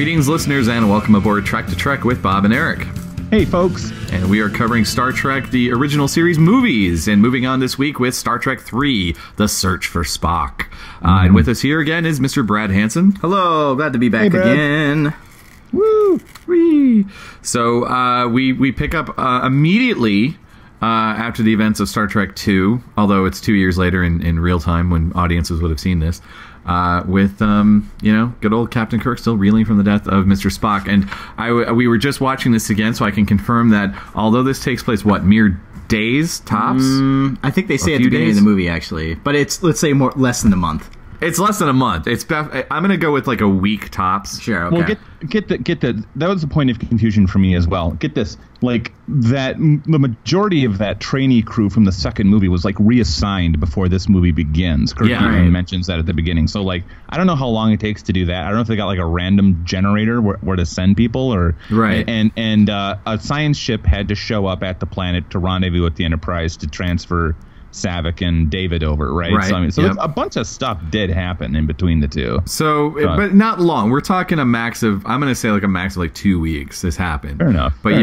Greetings, listeners, and welcome aboard Trek to Trek with Bob and Eric. Hey, folks. And we are covering Star Trek, the original series movies, and moving on this week with Star Trek 3, The Search for Spock. And with us here again is Mr. Brad Hansen. Hello, glad to be back again. Woo! Whee! So we pick up immediately after the events of Star Trek 2, although it's 2 years later in real time when audiences would have seen this, with good old Captain Kirk still reeling from the death of Mr. Spock. And we were just watching this again, so I can confirm that although this takes place mere days tops. I think they say at the beginning of the movie, actually, but it's, let's say, less than a month. It's less than a month. I'm gonna go with like a week tops. Sure. Okay. Well, get the. That was the point of confusion for me as well. Get this, like that the majority of that trainee crew from the second movie was like reassigned before this movie begins. Kirk even mentions that at the beginning. So like, I don't know how long it takes to do that. I don't know if they got like a random generator where to send people or right. And a science ship had to show up at the planet to rendezvous with the Enterprise to transfer Saavik and David over, right? So a bunch of stuff did happen in between the two. So, but not long. We're talking a max of 2 weeks. This happened. Fair enough. But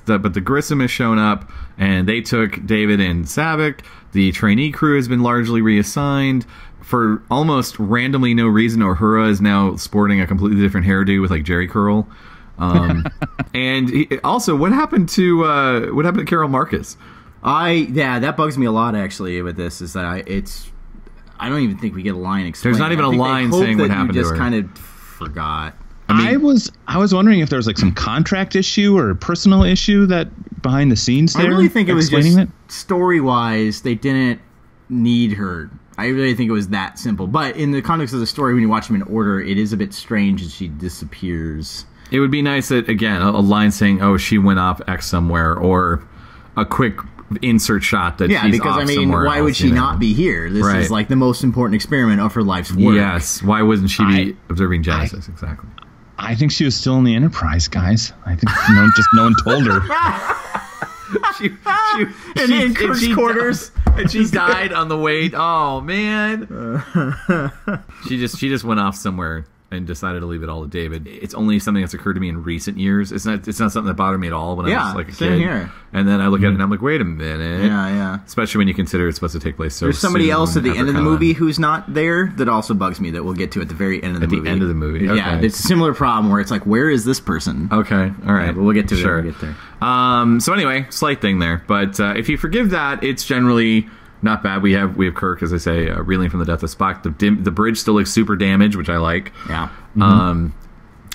but the Grissom has shown up, and they took David and Saavik. The trainee crew has been largely reassigned for almost randomly no reason. Uhura is now sporting a completely different hairdo with like Jerry curl. And also, what happened to Carol Marcus? That bugs me a lot actually with this, is that I don't even think we get a line explained. There's not even a line saying what happened to her. You just kind of forgot. I was wondering if there was like some contract issue or personal issue that behind the scenes there. I really think it was just story-wise they didn't need her. I really think it was that simple. But in the context of the story, when you watch them in order, it is a bit strange as she disappears. It would be nice that, again, a line saying, "Oh, she went off X somewhere," or a quick insert shot that she's because off somewhere why else, would she not be here? This is like the most important experiment of her life's work. Yes, why wouldn't she be observing Genesis? Exactly. I think she was still in the Enterprise, guys. I think no one told her. she in Kirk's quarters, and she died on the way. Oh man, she just went off somewhere and decided to leave it all to David. It's only something that's occurred to me in recent years. It's not something that bothered me at all when I was like a kid. Here. And then I look at it and I'm like, wait a minute. Yeah. Especially when you consider it's supposed to take place so There's somebody else at the end of the Africa. movie who's not there that also bugs me, that we'll get to at the very end of the movie. At the end of the movie. Okay. Yeah, it's a similar problem where it's like, where is this person? Okay, all right. Yeah, but we'll get to it sure. when we get there. So anyway, slight thing there. But if you forgive that, it's generally not bad. We have Kirk, as I say, reeling from the death of Spock. The bridge still looks super damaged, which I like. Yeah.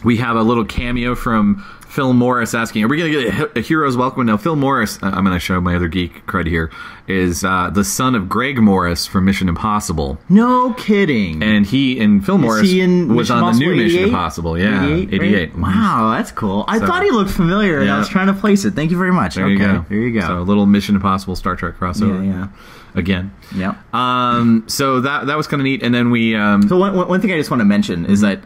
We have a little cameo from Phil Morris asking, are we going to get a hero's welcome? Now, Phil Morris, I'm going to show my other geek cred here, is the son of Greg Morris from Mission Impossible. No kidding. And Phil Morris was on the new Mission Impossible. Yeah, 88. Wow, that's cool. I thought he looked familiar, and I was trying to place it. Thank you very much. There you go. So a little Mission Impossible Star Trek crossover. Yeah. Again. Yeah. So that was kind of neat. And then we... So one thing I just want to mention is that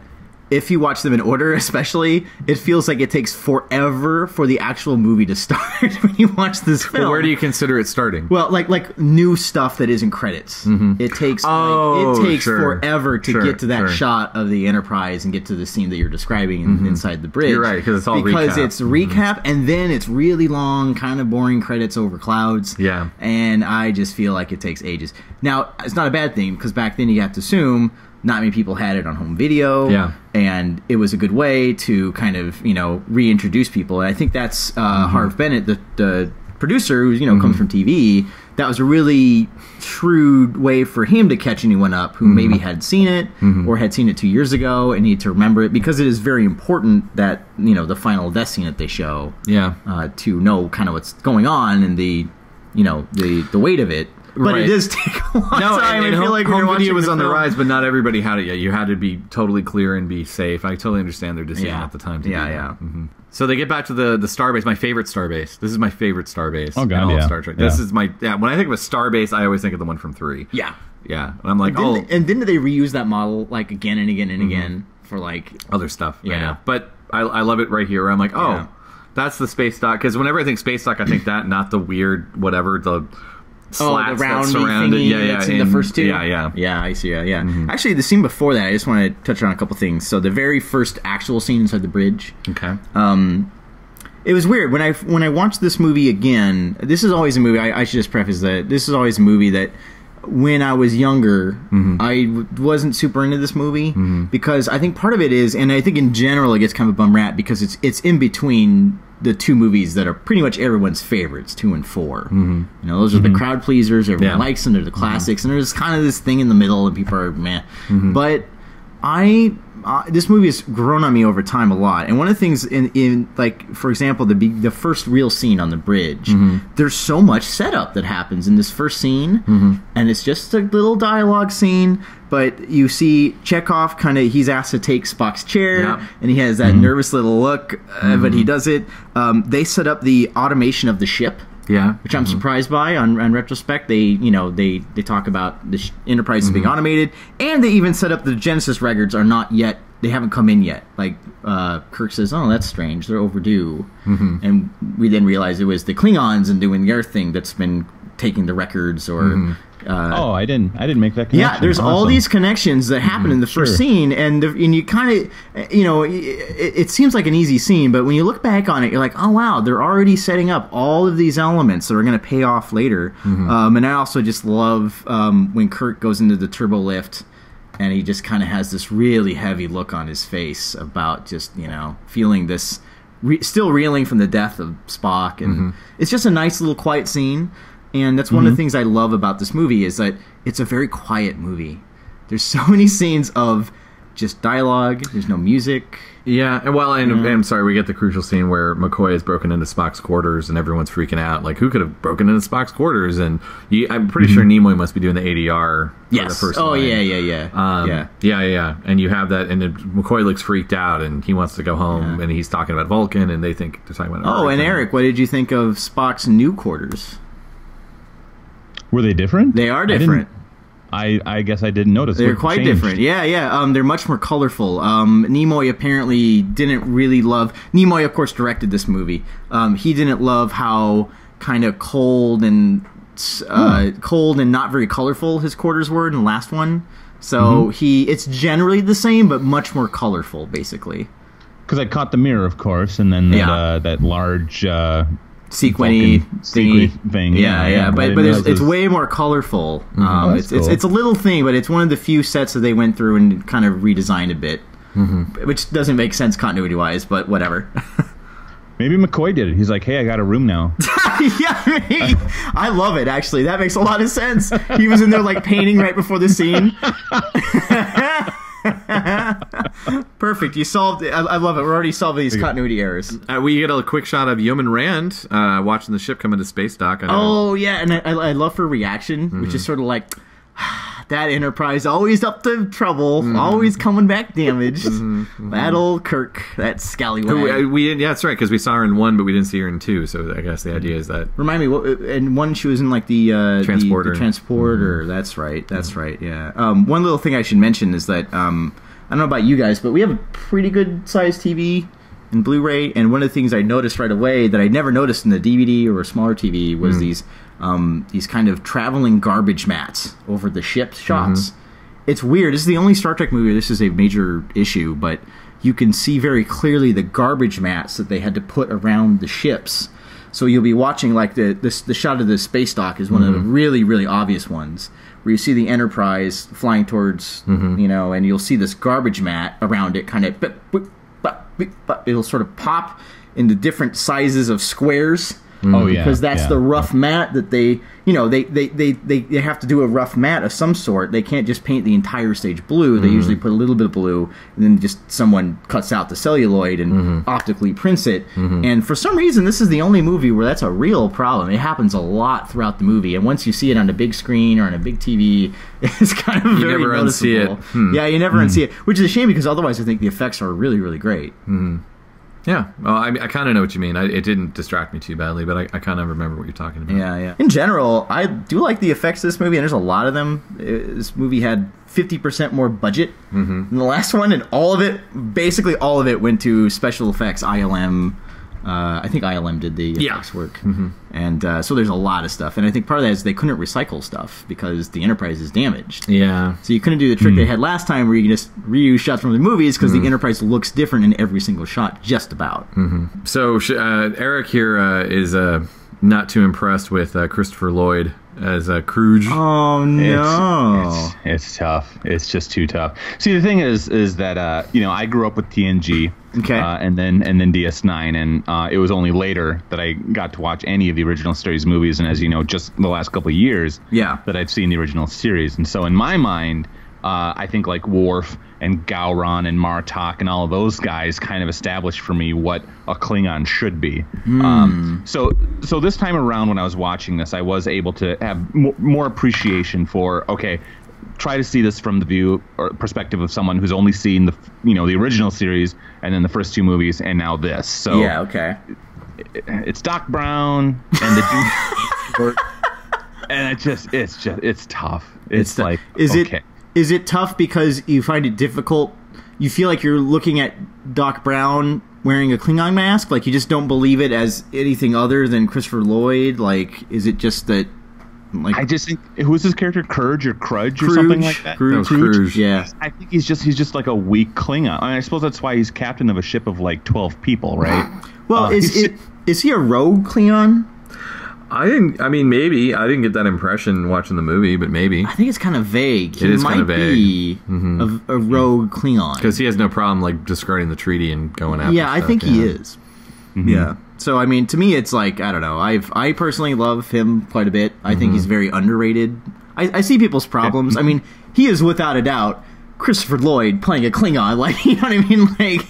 if you watch them in order, especially, it feels like it takes forever for the actual movie to start when you watch this film. Well, where do you consider it starting? Well, like new stuff that isn't credits. It takes forever to get to that shot of the Enterprise and get to the scene that you're describing inside the bridge. You're right, because it's all because it's recap and then it's really long, kind of boring credits over clouds. Yeah, and I just feel like it takes ages. Now, it's not a bad thing because back then you have to assume not many people had it on home video, and it was a good way to kind of, reintroduce people. And I think that's Harv Bennett, the producer, who comes from TV. That was a really shrewd way for him to catch anyone up who maybe had seen it or had seen it 2 years ago and need to remember it, because it is very important that the final death scene that they show, to know kind of what's going on and the weight of it. But it does take a long time. And I feel like home video was on the rise, but not everybody had it yet. You had to be totally clear and be safe. I totally understand their decision at the time to do that. So they get back to the starbase, my favorite starbase. This is my favorite starbase. Oh, God, in all Star Trek. This is my... Yeah, when I think of a starbase, I always think of the one from 3. Yeah. Yeah. And I'm like, and didn't they reuse that model like again and again and again for like... other stuff. Yeah. But I love it right here where I'm like, that's the space dock. Because whenever I think space dock, I think that, not the weird whatever, the slats the roundy that surround it. thingy that's in the first two. Yeah, I see. Yeah. Actually, the scene before that, I just want to touch on a couple things. So the very first actual scene inside the bridge. Okay. It was weird when I watched this movie again. This is always a movie. I should just preface that this is always a movie that when I was younger, I wasn't super into this movie because I think part of it is, and I think in general it gets kind of a bum rap because it's in between the two movies that are pretty much everyone's favorites, 2 and 4. You know, those are the crowd pleasers. Everyone likes them. They're the classics, and there's kind of this thing in the middle, and people are meh. But this movie has grown on me over time a lot, and one of the things in like, for example, the first real scene on the bridge, there's so much setup that happens in this first scene, and it's just a little dialogue scene, but you see Chekhov he's asked to take Spock's chair, and he has that nervous little look, but he does it. They set up the automation of the ship. Which I'm surprised by. On retrospect, they talk about the Enterprise is being automated, and they even set up the Genesis records are not yet. They haven't come in yet. Like Kirk says, "Oh, that's strange. They're overdue." And we then realize it was the Klingons and doing their thing that's been taking the records or. I didn't make that connection. Yeah, there's all these connections that happen in the first scene, and you kind of, it seems like an easy scene, but when you look back on it, you're like, oh wow, they're already setting up all of these elements that are going to pay off later. And I also just love when Kirk goes into the turbo lift, and he just kind of has this really heavy look on his face about just feeling this, still reeling from the death of Spock, and it's just a nice little quiet scene. And that's one of the things I love about this movie is that it's a very quiet movie. There's so many scenes of just dialogue. There's no music. Yeah, well, and I'm sorry, we get the crucial scene where McCoy has broken into Spock's quarters and everyone's freaking out. Like, who could have broken into Spock's quarters? And I'm pretty sure Nimoy must be doing the ADR for the first line. Yeah. And you have that, and then McCoy looks freaked out, and he wants to go home, and he's talking about Vulcan, and they think they're talking about Earth. Oh, and Eric, what did you think of Spock's new quarters? Were they different? They are different. I guess I didn't notice. They're quite different. Yeah. They're much more colorful. Nimoy apparently didn't really love... Nimoy, of course, directed this movie. He didn't love how kind of cold and not very colorful his quarters were in the last one. So it's generally the same, but much more colorful, basically. Because I caught the mirror, of course, and then that large... sequiny thing. Yeah. But it's way more colorful. It's a little thing, but it's one of the few sets that they went through and kind of redesigned a bit, which doesn't make sense continuity wise, but whatever. Maybe McCoy did it. He's like, hey, I got a room now. I love it, actually. That makes a lot of sense. He was in there like painting right before the scene. Perfect. You solved it. I love it. We're already solving these continuity errors. We get a quick shot of Yeoman Rand watching the ship come into space dock. And I love her reaction, which is sort of like, that Enterprise always up to trouble, always coming back damaged. That old Kirk, that scallywag. We didn't. Yeah, that's right, because we saw her in 1, but we didn't see her in 2. So I guess the idea is that. Remind me, in 1 she was in like the transporter. The transporter. That's right. Yeah. One little thing I should mention is that I don't know about you guys, but we have a pretty good sized TV and Blu-ray, and one of the things I noticed right away that I never noticed in the DVD or a smaller TV was these kind of traveling garbage mats over the ship shots. It's weird. This is the only Star Trek movie where this is a major issue, but you can see very clearly the garbage mats that they had to put around the ships. So you'll be watching like the shot of the space dock is one of the really, really obvious ones, where you see the Enterprise flying towards, and you'll see this garbage mat around it, kind of, it'll sort of pop into different sizes of squares. Because that's the rough mat that they have to do a rough mat of some sort. They can't just paint the entire stage blue. They usually put a little bit of blue, and then just someone cuts out the celluloid and optically prints it. And for some reason, this is the only movie where that's a real problem. It happens a lot throughout the movie, and once you see it on a big screen or on a big TV, it's kind of very noticeable. You never unsee it. Yeah, you never unsee it, which is a shame because otherwise I think the effects are really, really great. Yeah, well, I kind of know what you mean. It didn't distract me too badly, but I kind of remember what you're talking about. Yeah. In general, I do like the effects of this movie, and there's a lot of them. This movie had 50% more budget than the last one, and basically all of it went to special effects, ILM, I think ILM did the effects work. And so there's a lot of stuff. And I think part of that is they couldn't recycle stuff because the Enterprise is damaged. Yeah. So you couldn't do the trick they had last time where you can just reuse shots from the movies because the Enterprise looks different in every single shot, just about. So Eric here is not too impressed with Christopher Lloyd as Kruge. Oh no, it's tough. It's just too tough. See, the thing is that I grew up with TNG, and then DS9, and it was only later that I got to watch any of the original series movies, and as you know, just the last couple of years, that I've seen the original series, and so in my mind, I think like Worf and Gowron and Martok and all of those guys kind of established for me what a Klingon should be. So this time around when I was watching this, I was able to have more appreciation for, okay, try to see this from the view or perspective of someone who's only seen the original series and then the first two movies and now this. So it's Doc Brown and the dude, and it's tough. It's like, Is it tough because you find it difficult? You feel like you're looking at Doc Brown wearing a Klingon mask? Like, you just don't believe it as anything other than Christopher Lloyd? Like, is it just that... Like, I just think... Who's his character? Courage or Crudge or something like that? Kruge, yeah. I think he's just like a weak Klingon. I mean, I suppose that's why he's captain of a ship of like 12 people, right? Well, is he a rogue Klingon? Maybe. I didn't get that impression watching the movie, but maybe. I think it's kind of vague. It is kind of vague. He might be a rogue Klingon. Because he has no problem, like, discarding the treaty and going after I think he is. Yeah. So, I mean, to me, it's like, I don't know. I personally love him quite a bit. I think he's very underrated. I see people's problems. I mean, he is, without a doubt, Christopher Lloyd playing a Klingon, like, you know what I mean? Like,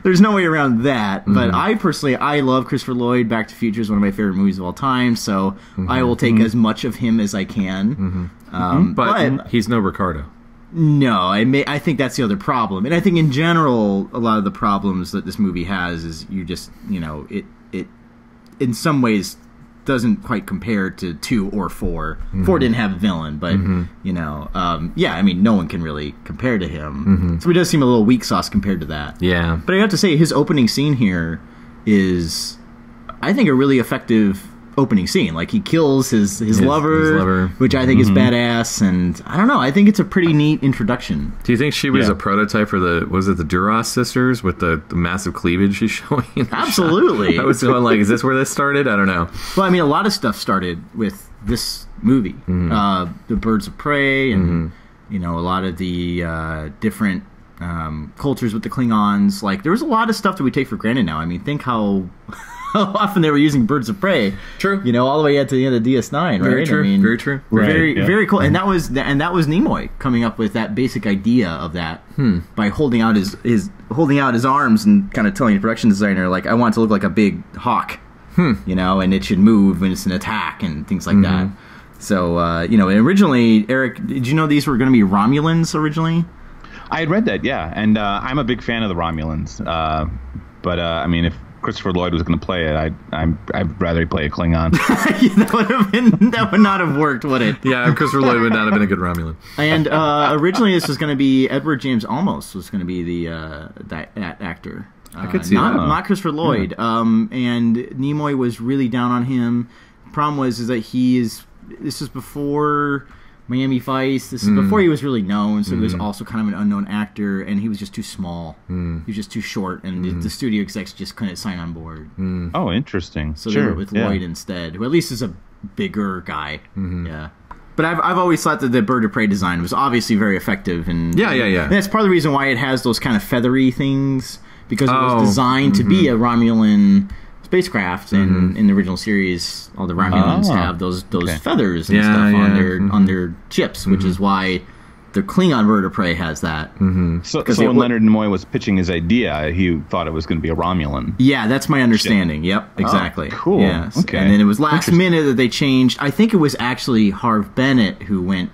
there's no way around that. But I love Christopher Lloyd. Back to the Future is one of my favorite movies of all time, so I will take as much of him as I can. But he's no Ricardo. No, I think that's the other problem. And I think in general, a lot of the problems that this movie has is you just, it in some ways doesn't quite compare to 2 or 4. 4 didn't have a villain, but I mean, no one can really compare to him. So he does seem a little weak sauce compared to that. Yeah. But I have to say, his opening scene here is, I think, a really effective opening scene. Like, he kills his lover, which I think is badass, and I don't know, I think it's a pretty neat introduction. Do you think she was a prototype for the Duras sisters with the massive cleavage she's showing? Absolutely. I was going like, is this where this started? I don't know. Well, I mean, a lot of stuff started with this movie. The Birds of Prey and a lot of the different cultures with the Klingons. Like, there was a lot of stuff that we take for granted now. I mean, think how often they were using Birds of Prey. True. All the way up to the end of DS9, right? Very true. I mean, very true. Very cool. And that was Nimoy coming up with that basic idea of that by holding out his arms and kind of telling the production designer, like, I want it to look like a big hawk, and it should move when it's an attack and things like that. So, and originally, Eric, did you know these were going to be Romulans originally? I had read that, yeah, and I'm a big fan of the Romulans. But I mean, if Christopher Lloyd was going to play it, I'd rather he play a Klingon. That would not have worked, would it? Yeah, Christopher Lloyd would not have been a good Romulan. And originally, this was going to be Edward James Olmos was going to be that actor. I could see that. Not Christopher Lloyd. And Nimoy was really down on him. The problem was that this is before Miami Vice. This is before he was really known, so he was also kind of an unknown actor, and he was just too small. He was just too short, and the studio execs just couldn't sign on board. Oh, interesting. So they went with Lloyd instead, who at least is a bigger guy. Yeah. But I've always thought that the Bird of Prey design was obviously very effective. And And that's part of the reason why it has those kind of feathery things, because it was designed to be a Romulan spacecraft, and in the original series, all the Romulans have those feathers and stuff on their ships, which is why the Klingon Bird of Prey has that. So when Leonard Nimoy was pitching his idea, he thought it was going to be a Romulan. Yeah, that's my understanding. Yep, exactly. Oh, cool. Yes. Okay. And then it was last minute that they changed. I think it was actually Harve Bennett who went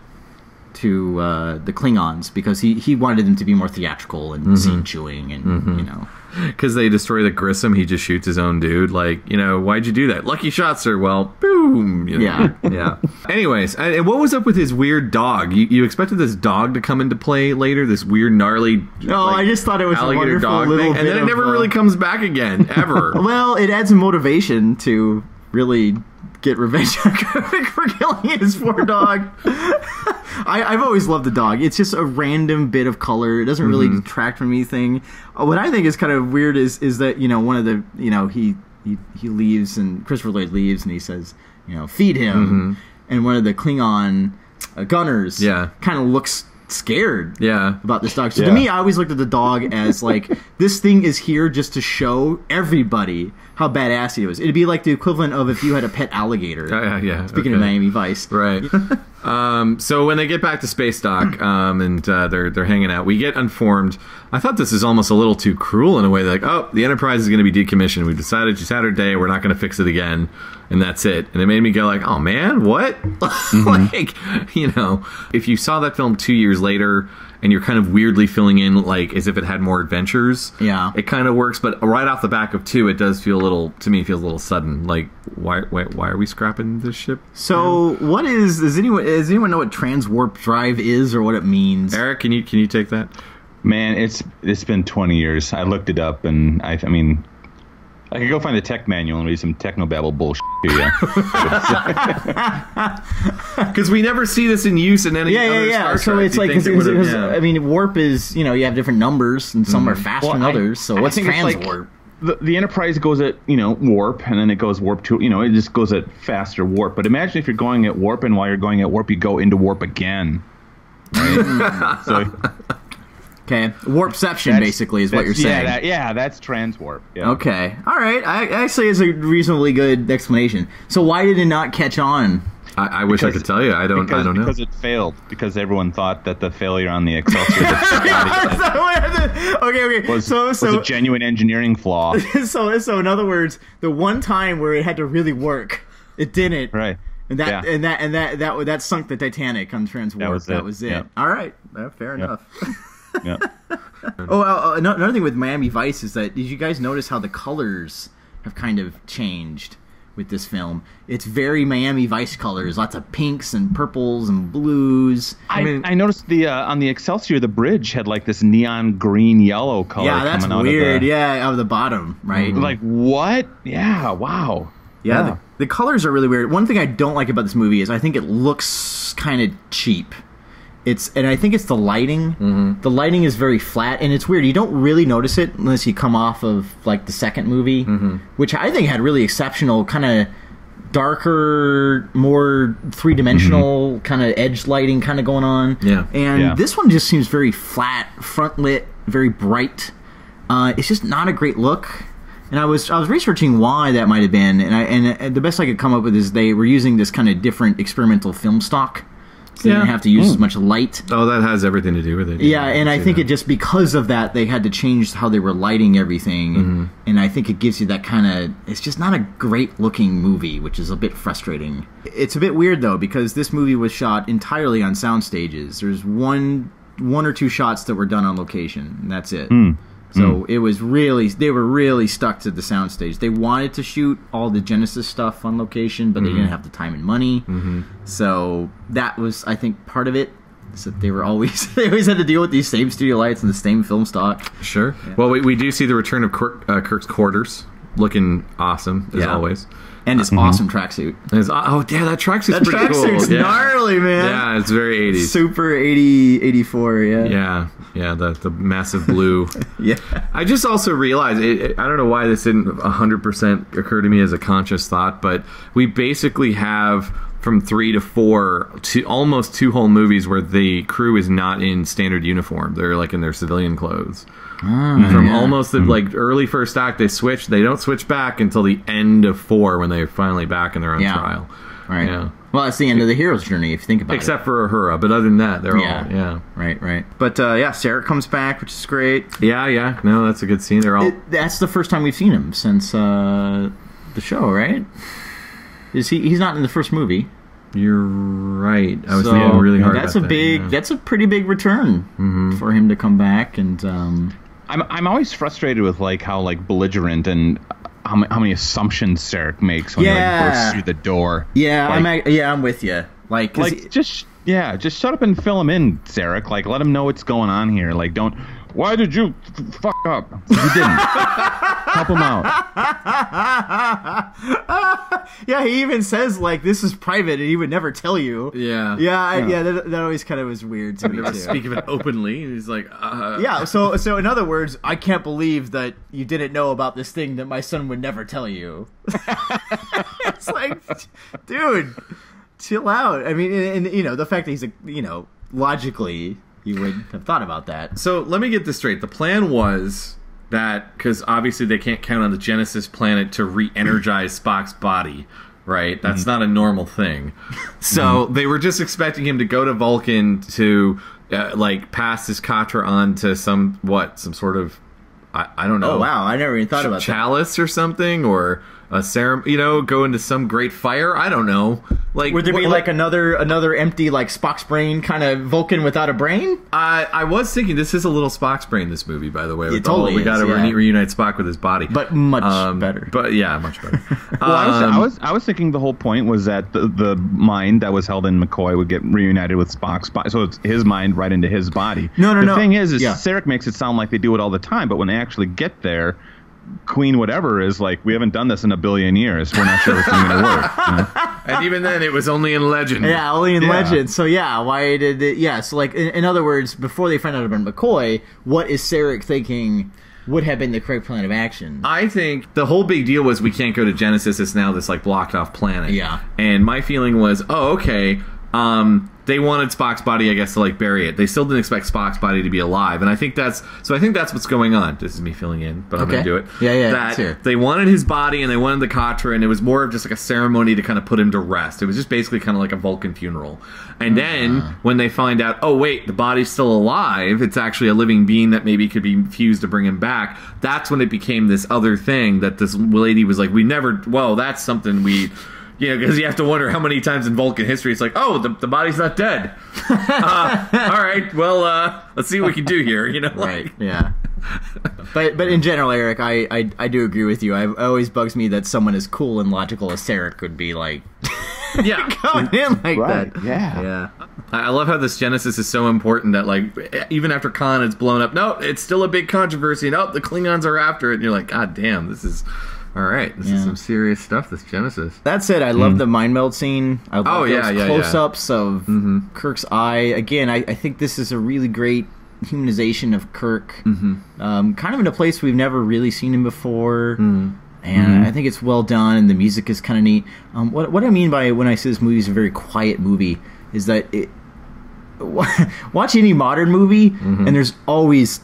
the Klingons because he wanted them to be more theatrical and scene chewing and you know. Because they destroy the Grissom, he just shoots his own dude. Like, you know, why'd you do that? Lucky shot, sir. Well, boom. You know? Yeah. Anyways, and what was up with his weird dog? You expected this dog to come into play later? This weird, gnarly, I just thought it was a wonderful dog little thing, bit and then it never really comes back again, ever. Well, it adds some motivation to really get revenge on Kirk for killing his poor dog. I've always loved the dog. It's just a random bit of color. It doesn't really detract from anything. What I think is kind of weird is that, you know, one of the, you know, he leaves and Christopher Lloyd leaves and he says, you know, feed him. And one of the Klingon gunners kind of looks scared about this dog. So to me, I always looked at the dog as like, this thing is here just to show everybody how badass he was. It'd be like the equivalent of if you had a pet alligator. Speaking of Miami Vice. Right. So when they get back to Space Dock and they're hanging out, we get informed. I thought this is almost a little too cruel in a way. Like, oh, the Enterprise is going to be decommissioned. We've decided she's had her day. We're not going to fix it again. And that's it. And it made me go like, oh, man, what? Like, you know, if you saw that film 2 years later and you're kind of weirdly filling in like as if it had more adventures, it kind of works. But right off the back of 2, it does feel a little, to me, it feels a little sudden. Like, why are we scrapping this ship? So what does anyone know what Transwarp Drive is or what it means? Eric, can you take that? Man, it's been 20 years. I looked it up, and I mean, I could go find the tech manual and read some technobabble bullshit to you. Because we never see this in use in any other Star Trek. So it's like, I mean, warp is, you know, you have different numbers, and some are faster than others. So what's transwarp? The Enterprise goes at, you know, warp, and then it goes warp 2. You know, it just goes at faster warp. But imagine if you're going at warp, and while you're going at warp, you go into warp again. Right? Okay, warpception basically is what you're saying. That's transwarp. Yeah. Okay, all right. I actually is a reasonably good explanation. So why did it not catch on? I wish I could tell you. I don't know. Because it failed. Because everyone thought that the failure on the Excelsior was a genuine engineering flaw. So in other words, the one time where it had to really work, it didn't. Right. And that sunk the Titanic on Transwarp. That was it. Yeah. All right. Fair enough. Yeah. Another thing with Miami Vice is that, did you guys notice how the colors have kind of changed with this film? It's very Miami Vice colors, lots of pinks and purples and blues. I noticed on the Excelsior, the bridge had like this neon green yellow color. Yeah, that's coming weird. Out of the bottom, right? Like what? Yeah, wow. Yeah, the colors are really weird. One thing I don't like about this movie is I think it looks kind of cheap. And I think it's the lighting. The lighting is very flat, and it's weird. You don't really notice it unless you come off of like the second movie, which I think had really exceptional kind of darker, more three-dimensional kind of edge lighting kind of going on. Yeah. And this one just seems very flat, front lit, very bright. It's just not a great look. And I was researching why that might have been, and the best I could come up with is they were using this kind of different experimental film stock. So they didn't have to use as much light. Oh, that has everything to do with it. Yeah, and I think it just because of that, they had to change how they were lighting everything. And I think it gives you that kind of... It's just not a great-looking movie, which is a bit frustrating. It's a bit weird, though, because this movie was shot entirely on sound stages. There's one or two shots that were done on location, and that's it. So it was they were really stuck to the soundstage. They wanted to shoot all the Genesis stuff on location, but they didn't have the time and money. So that was, I think, part of it. So they always had to deal with these same studio lights and the same film stock. Sure. Yeah. Well, we do see the return of Kirk's quarters, looking awesome as always. And his awesome tracksuit. That tracksuit's pretty cool. That tracksuit's gnarly, man. Yeah, it's very 80s. Super 84, Yeah, the massive blue. Yeah. I just also realized, I don't know why this didn't 100% occur to me as a conscious thought, but we basically have from 3 to 4 to almost 2 whole movies where the crew is not in standard uniform. They're like in their civilian clothes. From almost the like early first act, they switch. They don't switch back until the end of 4 when they're finally back and they're on trial. Right. Yeah. Well, that's the end of the hero's journey if you think about Except for Uhura, but other than that, they're all Right. But Sarah comes back, which is great. Yeah. No, that's a good scene. They're all. That's the first time we've seen him since the show, right? He's not in the first movie. You're right. I was thinking really hard. That's That's a pretty big return for him to come back. And I'm always frustrated with like how like belligerent and how many assumptions Sarek makes when he like bursts through the door. Yeah, I'm with you. Like just shut up and fill him in, Sarek. Like, let him know what's going on here. Like, don't. Why did you fuck up? You didn't. Help him out. Yeah, he even says, like, this is private and he would never tell you. Yeah. That always kind of was weird to me, too. Speak of it openly. He's like, Yeah, so in other words, I can't believe that you didn't know about this thing that my son would never tell you. It's like, dude, chill out. I mean, and you know, the fact that he's, you know, logically... You would have thought about that. So let me get this straight. The plan was that, because obviously they can't count on the Genesis planet to re-energize Spock's body, right? That's not a normal thing. So they were just expecting him to go to Vulcan to, like, pass his Katra on to some sort of, I don't know. Oh, wow. I never even thought about that. Chalice or something, or a ceremony, you know, go into some great fire. I don't know. Like, would there be like another empty, like, Spock's brain kind of Vulcan without a brain? I was thinking this is a little Spock's brain, this movie, by the way. It totally we got to reunite Spock with his body, but much better. But yeah, much better. Well, I was thinking the whole point was that the mind that was held in McCoy would get reunited with Spock's body, so it's his mind right into his body. No. The thing is Sarek makes it sound like they do it all the time, but when they actually get there, Queen whatever is like, we haven't done this in a billion years. We're not sure if it's going to work. You know? And even then, it was only in legend. Yeah, only in legend. So yeah, why did it? Yeah, so like in other words, before they find out about McCoy, what is Sarek thinking would have been the correct plan of action? I think the whole big deal was we can't go to Genesis. It's now this like blocked off planet. Yeah. And my feeling was, okay. They wanted Spock's body, I guess, to like bury it. They still didn't expect Spock's body to be alive, and I think that's what's going on. This is me filling in, but I'm going to do it. Yeah. That they wanted his body and they wanted the Katra, and it was more of just like a ceremony to kind of put him to rest. It was just basically kind of like a Vulcan funeral. And then when they find out, oh wait, the body's still alive, it's actually a living being that maybe could be fused to bring him back. That's when it became this other thing that this lady was like, that's something we. You know, because you have to wonder how many times in Vulcan history it's like, oh, the body's not dead. All right, well, let's see what we can do here. You know, right? Yeah. But in general, Eric, I do agree with you. It always bugs me that someone as cool and logical as Sarek could be like, going in like that. Yeah. I love how this Genesis is so important that like even after Khan it's blown up, no, it's still a big controversy. No, the Klingons are after it, and you're like, God damn, this is. All right, this is some serious stuff, this Genesis. That said, I love the mind meld scene. I love those close-ups of Kirk's eye. Again, I think this is a really great humanization of Kirk. Kind of in a place we've never really seen him before. And I think it's well done, and the music is kind of neat. What I mean by when I say this movie is a very quiet movie is that watch any modern movie, and there's always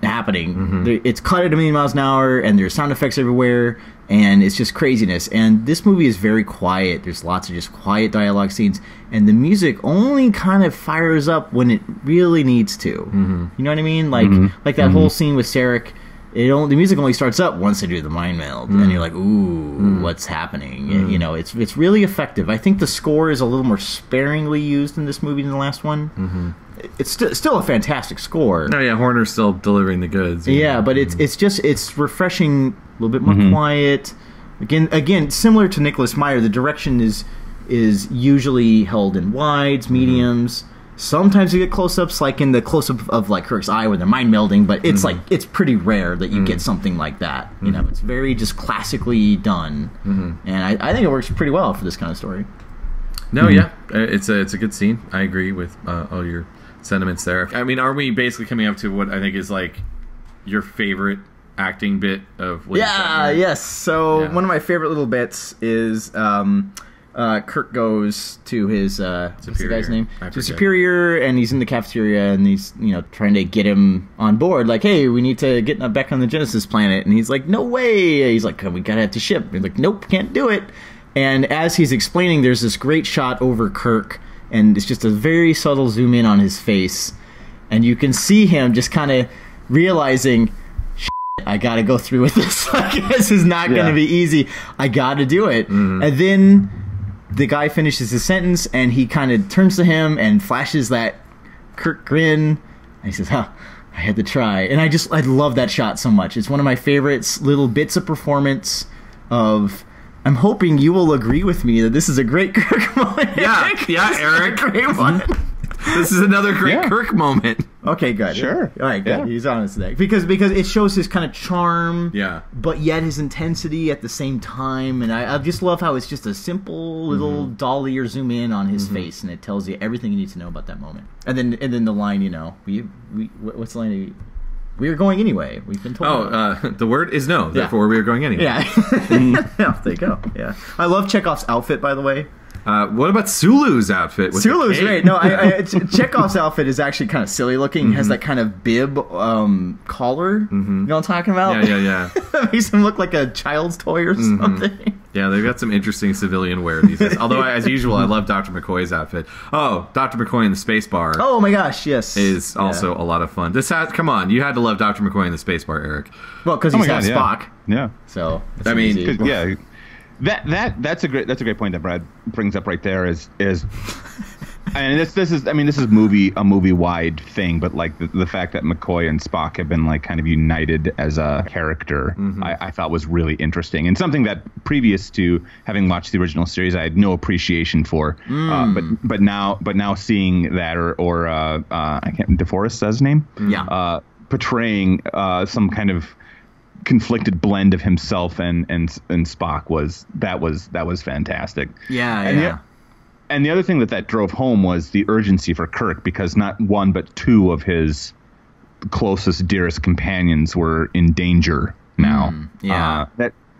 happening. It's cut at 1,000,000 miles an hour, and there's sound effects everywhere, and it's just craziness. And this movie is very quiet. There's lots of just quiet dialogue scenes, and the music only kind of fires up when it really needs to. You know what I mean? Like that whole scene with Sarek. The music only starts up once they do the mind meld, and you're like, ooh, what's happening? You know, it's really effective. I think the score is a little more sparingly used in this movie than the last one. It's still a fantastic score. Oh yeah, Horner's still delivering the goods. Yeah, but it's refreshing, a little bit more quiet. Again, similar to Nicholas Meyer, the direction is usually held in wides, mediums. Sometimes you get close-ups, like in the close-up of like Kirk's eye where they're mind melding, but it's like it's pretty rare that you get something like that. You know, it's very just classically done, and I think it works pretty well for this kind of story. No, yeah, it's a good scene. I agree with all your sentiments there. I mean, are we basically coming up to what I think is like your favorite acting bit of William Shatner? Yes. So one of my favorite little bits is Kirk goes to his what's the guy's name? To Superior, and he's in the cafeteria, and he's trying to get him on board. Like, hey, we need to get back on the Genesis planet, and he's like, no way. He's like, we gotta have to ship. He's like, nope, can't do it. And as he's explaining, there's this great shot over Kirk. And it's just a very subtle zoom in on his face. And you can see him just kind of realizing, I got to go through with this. Like, this is not going to be easy. I got to do it. And then the guy finishes his sentence, and he kind of turns to him and flashes that Kirk grin. And he says, "Huh, I had to try." And I love that shot so much. It's one of my favorites, little bits of performance of... I'm hoping you will agree with me that this is a great Kirk moment. Yeah, Eric. Great one. This is another great Kirk moment. Okay, good. Sure. All right, good. Yeah. He's honest today. Because it shows his kind of charm, but yet his intensity at the same time. And I just love how it's just a simple little dolly or zoom in on his face, and it tells you everything you need to know about that moment. And then the line, what's the line? We are going anyway. We've been told. The word is no. Therefore, we are going anyway. Yeah. There you go. Yeah. I love Chekhov's outfit, by the way. What about Sulu's outfit? Sulu's great. No, Chekhov's outfit is actually kind of silly looking. It has that kind of bib collar. You know what I'm talking about? Yeah. That makes him look like a child's toy or something. Yeah, they've got some interesting civilian wear these days. Although, as usual, I love Dr. McCoy's outfit. Oh, Dr. McCoy in the space bar. Oh my gosh, yes. Is also a lot of fun. Come on, you had to love Dr. McCoy in the space bar, Eric. Well, because he's got Spock. Yeah. So, I mean, yeah. That's a great point that Brad brings up right there is and this is a movie wide thing, but like the fact that McCoy and Spock have been like kind of united as a character, I thought was really interesting, and something that previous to having watched the original series I had no appreciation for, but now seeing that or I can't, DeForest says his name, portraying some kind of conflicted blend of himself and Spock was fantastic. And the other thing that drove home was the urgency for Kirk, because not one but two of his closest, dearest companions were in danger now.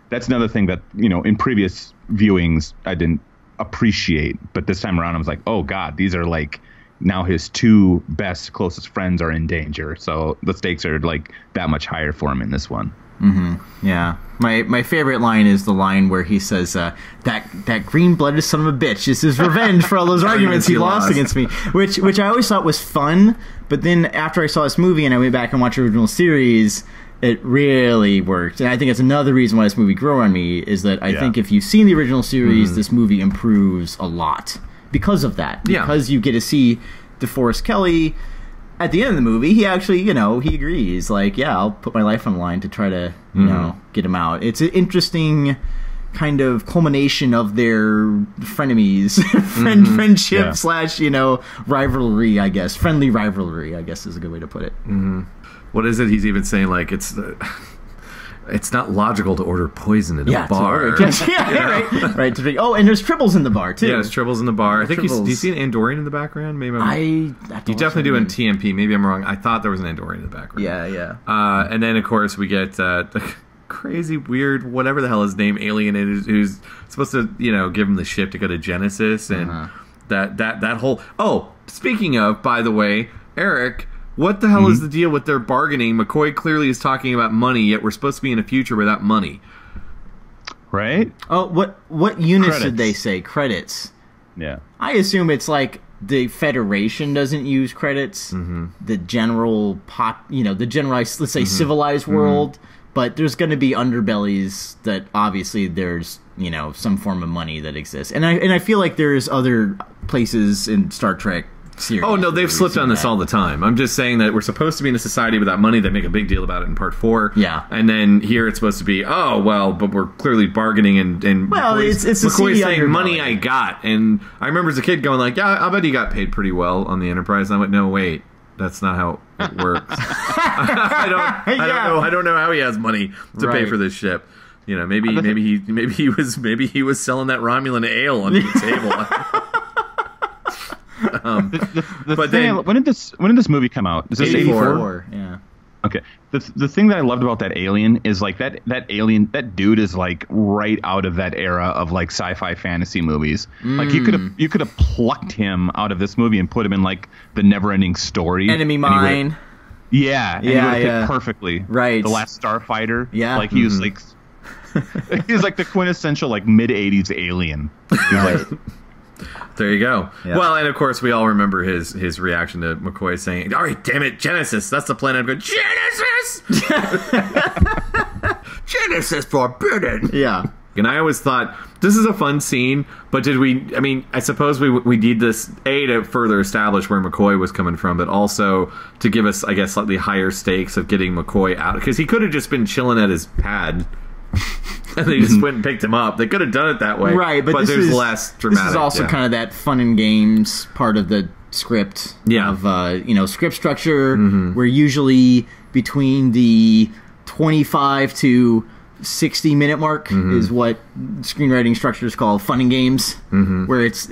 That's another thing that, in previous viewings I didn't appreciate, but this time around I was like, oh God, these are like now his two best, closest friends are in danger. So the stakes are like that much higher for him in this one. Yeah. My favorite line is the line where he says, that green-blooded son of a bitch is his revenge for all those arguments he lost against me, which I always thought was fun, but then after I saw this movie and I went back and watched the original series, it really worked. And I think it's another reason why this movie grew on me, is that I think if you've seen the original series, this movie improves a lot because of that. Because you get to see DeForest Kelley. At the end of the movie, he actually, he agrees. Like, I'll put my life on the line to try to, get him out. It's an interesting kind of culmination of their frenemies, friendship slash, rivalry, I guess. Friendly rivalry, I guess is a good way to put it. What is it? He's even saying, like, it's not logical to order poison in a bar. Right. To drink. Oh, and there's tribbles in the bar too. Yeah, there's tribbles in the bar. I think do you see an Andorian in the background? Maybe you definitely do in TMP. Maybe I'm wrong. I thought there was an Andorian in the background. Yeah. And then of course we get the crazy, weird, whatever the hell his name, alien is, who's supposed to give him the ship to go to Genesis, and that whole. Oh, speaking of, by the way, Eric. What the hell is the deal with their bargaining? McCoy clearly is talking about money, yet we're supposed to be in a future without money. Right? Oh, what units did they say? Credits. Yeah. I assume it's like the Federation doesn't use credits. The general let's say civilized world, but there's going to be underbellies that obviously there's, some form of money that exists. And I feel like there's other places in Star Trek series. Oh, no, they've slipped on this all the time. I'm just saying that we're supposed to be in a society without money. They make a big deal about it in part 4. Yeah. And then here it's supposed to be, but we're clearly bargaining and well, McCoy's saying money I got. And I remember as a kid going like, yeah, I bet he got paid pretty well on the Enterprise. And I went, no, wait, that's not how it works. I don't know how he has money to pay for this ship. Maybe he was selling that Romulan ale under the table. When did this movie come out? Is this 84? Yeah. Okay. The thing that I loved about that alien is like that alien, that dude is like right out of that era of like sci-fi fantasy movies. Like you could have plucked him out of this movie and put him in like the Never-Ending Story. Enemy Mine. He would have fit perfectly. Right. The Last Starfighter. Yeah. Like he was like he was like the quintessential like mid-80s alien. Right. There you go. Yeah. Well, and of course we all remember his reaction to McCoy saying, all right, damn it, Genesis, that's the planet. I'm going, Genesis! Genesis forbidden! Yeah. And I always thought, this is a fun scene, but did we... I mean, I suppose we did this, A, to further establish where McCoy was coming from, but also to give us, I guess, slightly higher stakes of getting McCoy out. Because he could have just been chilling at his pad, and they just went and picked him up. They could have done it that way. Right, but there's less dramatic. This is also kind of that fun and games part of the script. Yeah. Of, script structure, where usually between the 25 to 60-minute mark is what screenwriting structures call fun and games, where it's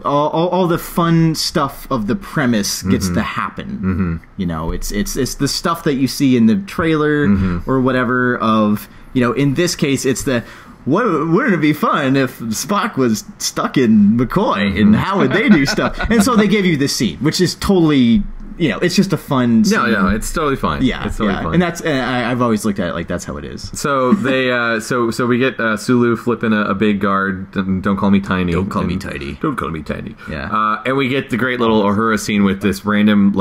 all the fun stuff of the premise gets to happen. It's the stuff that you see in the trailer or whatever. Of in this case, it's the wouldn't it be fun if Spock was stuck in McCoy and how would they do stuff? And so they give you this scene, which is totally. It's just a fun scene. No, it's totally fine. Yeah, it's totally fine. And that's I've always looked at it like that's how it is. So they so we get Sulu flipping a big guard. Don't call me tiny. Don't call me tiny. Don't call me tiny. Yeah. And we get the great little Uhura scene with this random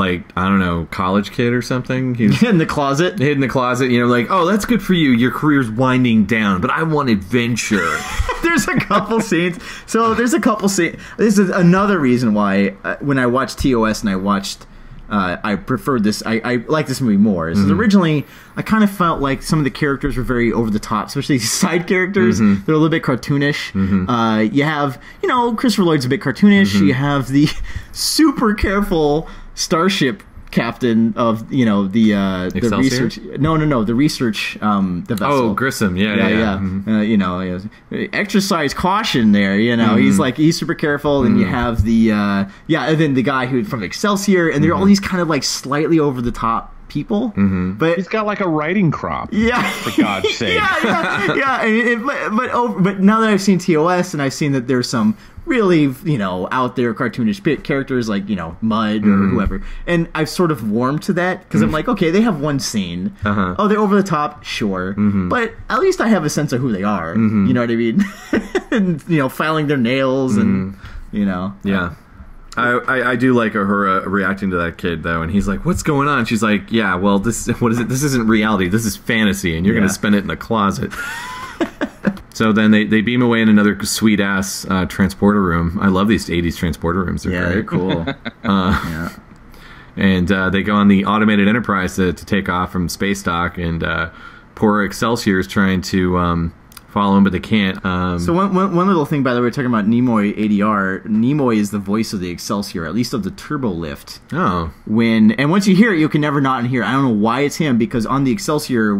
college kid or something. He's in the closet. Hid in the closet. Oh, that's good for you. Your career's winding down, but I want adventure. There's a couple scenes. So there's a couple scenes. This is another reason why when I watched TOS and I watched. I preferred this. I like this movie more. So originally, I kind of felt like some of the characters were very over the top, especially these side characters. They're a little bit cartoonish. You have, Christopher Lloyd's a bit cartoonish. You have the super careful starship captain of the research the research the vessel. Oh, Grissom. Yeah. Exercise caution there. He's super careful. And you have the and then the guy who from Excelsior, and they're all these kind of like slightly over the top people, but he's got like a writing crop. Yeah, for God's sake. But now that I've seen TOS and I've seen that there's some really out there cartoonish characters like Mud or whoever, and I've sort of warmed to that because I'm like, okay, they have one scene. Oh, they're over the top, sure, but at least I have a sense of who they are. You know what I mean? And filing their nails and yeah. I do like Uhura reacting to that kid though, and he's like, "What's going on?" She's like, "Yeah, well, what is it? This isn't reality. This is fantasy, and you're going to spend it in a closet." So then they beam away in another sweet ass transporter room. I love these 80s transporter rooms. They're cool. And they go on the automated Enterprise to take off from space dock, and poor Excelsior is trying to follow him, but they can't. So one little thing, by the way, we're talking about Nimoy ADR. Nimoy is the voice of the Excelsior, at least of the turbo lift. Oh. And once you hear it, you can never not hear it. I don't know why it's him, because on the Excelsior,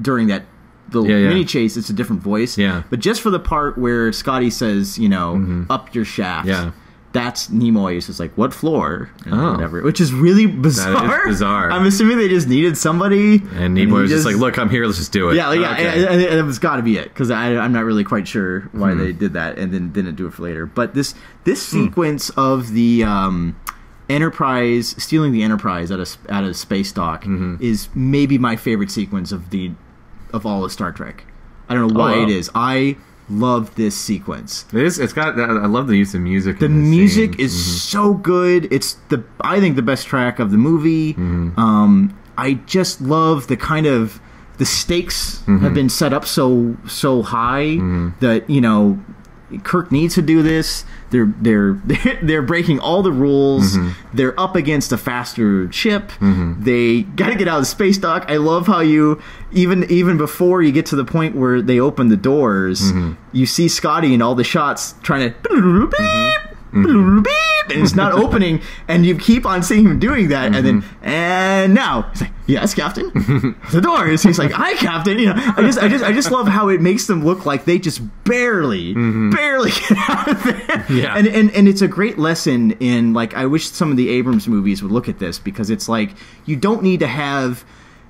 during that mini chase, it's a different voice. Yeah. But just for the part where Scotty says, up your shaft. Yeah. That's Nimoy. It's just like, what floor? And whatever. Which is really bizarre. That is bizarre. I'm assuming they just needed somebody. And Nimoy was just like, look, I'm here. Let's just do it. Yeah. Okay. And it was got to be it. Because I'm not really quite sure why they did that and then didn't do it for later. But this sequence of the Enterprise, stealing the Enterprise out of space dock is maybe my favorite sequence of all of Star Trek. I don't know why it is. I love this sequence. It's got. I love the use of music. The music is so good. It's I think the best track of the movie. I just love the kind of the stakes have been set up so high that Kirk needs to do this. They're breaking all the rules. They're up against a faster ship. They got to get out of the space dock. I love how you even before you get to the point where they open the doors, you see Scotty in all the shots trying to and it's not opening, and you keep on seeing him doing that, and now he's like, yes, Captain. The doors. He's like, hi, Captain. I just love how it makes them look like they just barely get out of there. Yeah. And it's a great lesson in, like, I wish some of the Abrams movies would look at this, because it's like, you don't need to have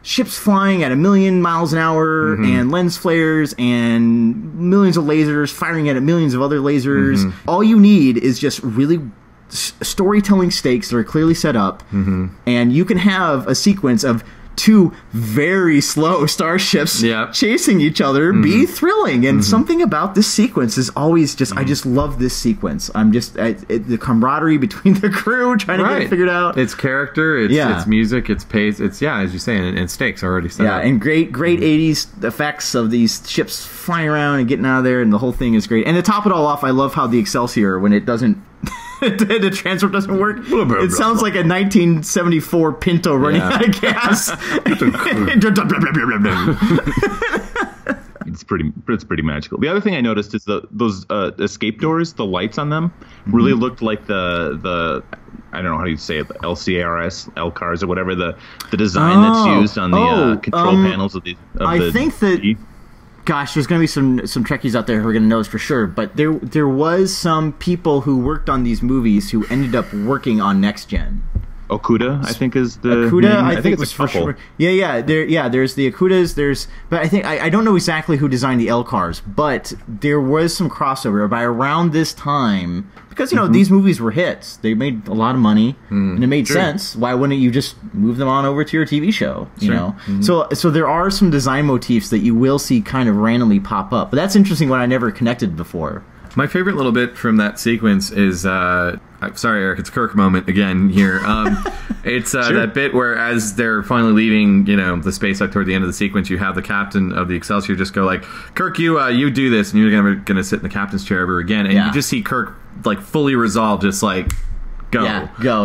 ships flying at 1,000,000 miles an hour and lens flares and millions of lasers firing at millions of other lasers. All you need is just really storytelling stakes that are clearly set up, and you can have a sequence of two very slow starships chasing each other be thrilling. And something about this sequence is always just, I just love this sequence. I'm just, the camaraderie between the crew trying to get it figured out. It's character, it's music, it's pace, it's, as you say, and stakes already set up. And great 80s effects of these ships flying around and getting out of there, and the whole thing is great. And to top it all off, I love how the Excelsior, when it doesn't, the transfer doesn't work, it sounds like a 1974 Pinto running out of gas. It's pretty magical. The other thing I noticed is those escape doors, the lights on them, really looked like the I don't know how you say it, the LCARS or whatever, the design that's used on the control panels of the. I think that. Gosh, there's going to be some Trekkies out there who are going to know this for sure, but there was some people who worked on these movies who ended up working on Next Gen. Okuda, I think, is the Okuda. name. I think was for sure. There's the Okudas. But I think I don't know exactly who designed the LCARs, but there was some crossover by around this time because these movies were hits. They made a lot of money, and it made sense. Why wouldn't you just move them on over to your TV show? You know, so there are some design motifs that you will see kind of randomly pop up. But that's interesting. What I never connected before. My favorite little bit from that sequence is, sorry, Eric, it's Kirk moment again here. It's that bit where as they're finally leaving, the space dock toward the end of the sequence, you have the captain of the Excelsior just go like, Kirk, you do this, and you're never going to sit in the captain's chair ever again. And you just see Kirk like fully resolved, just like, go.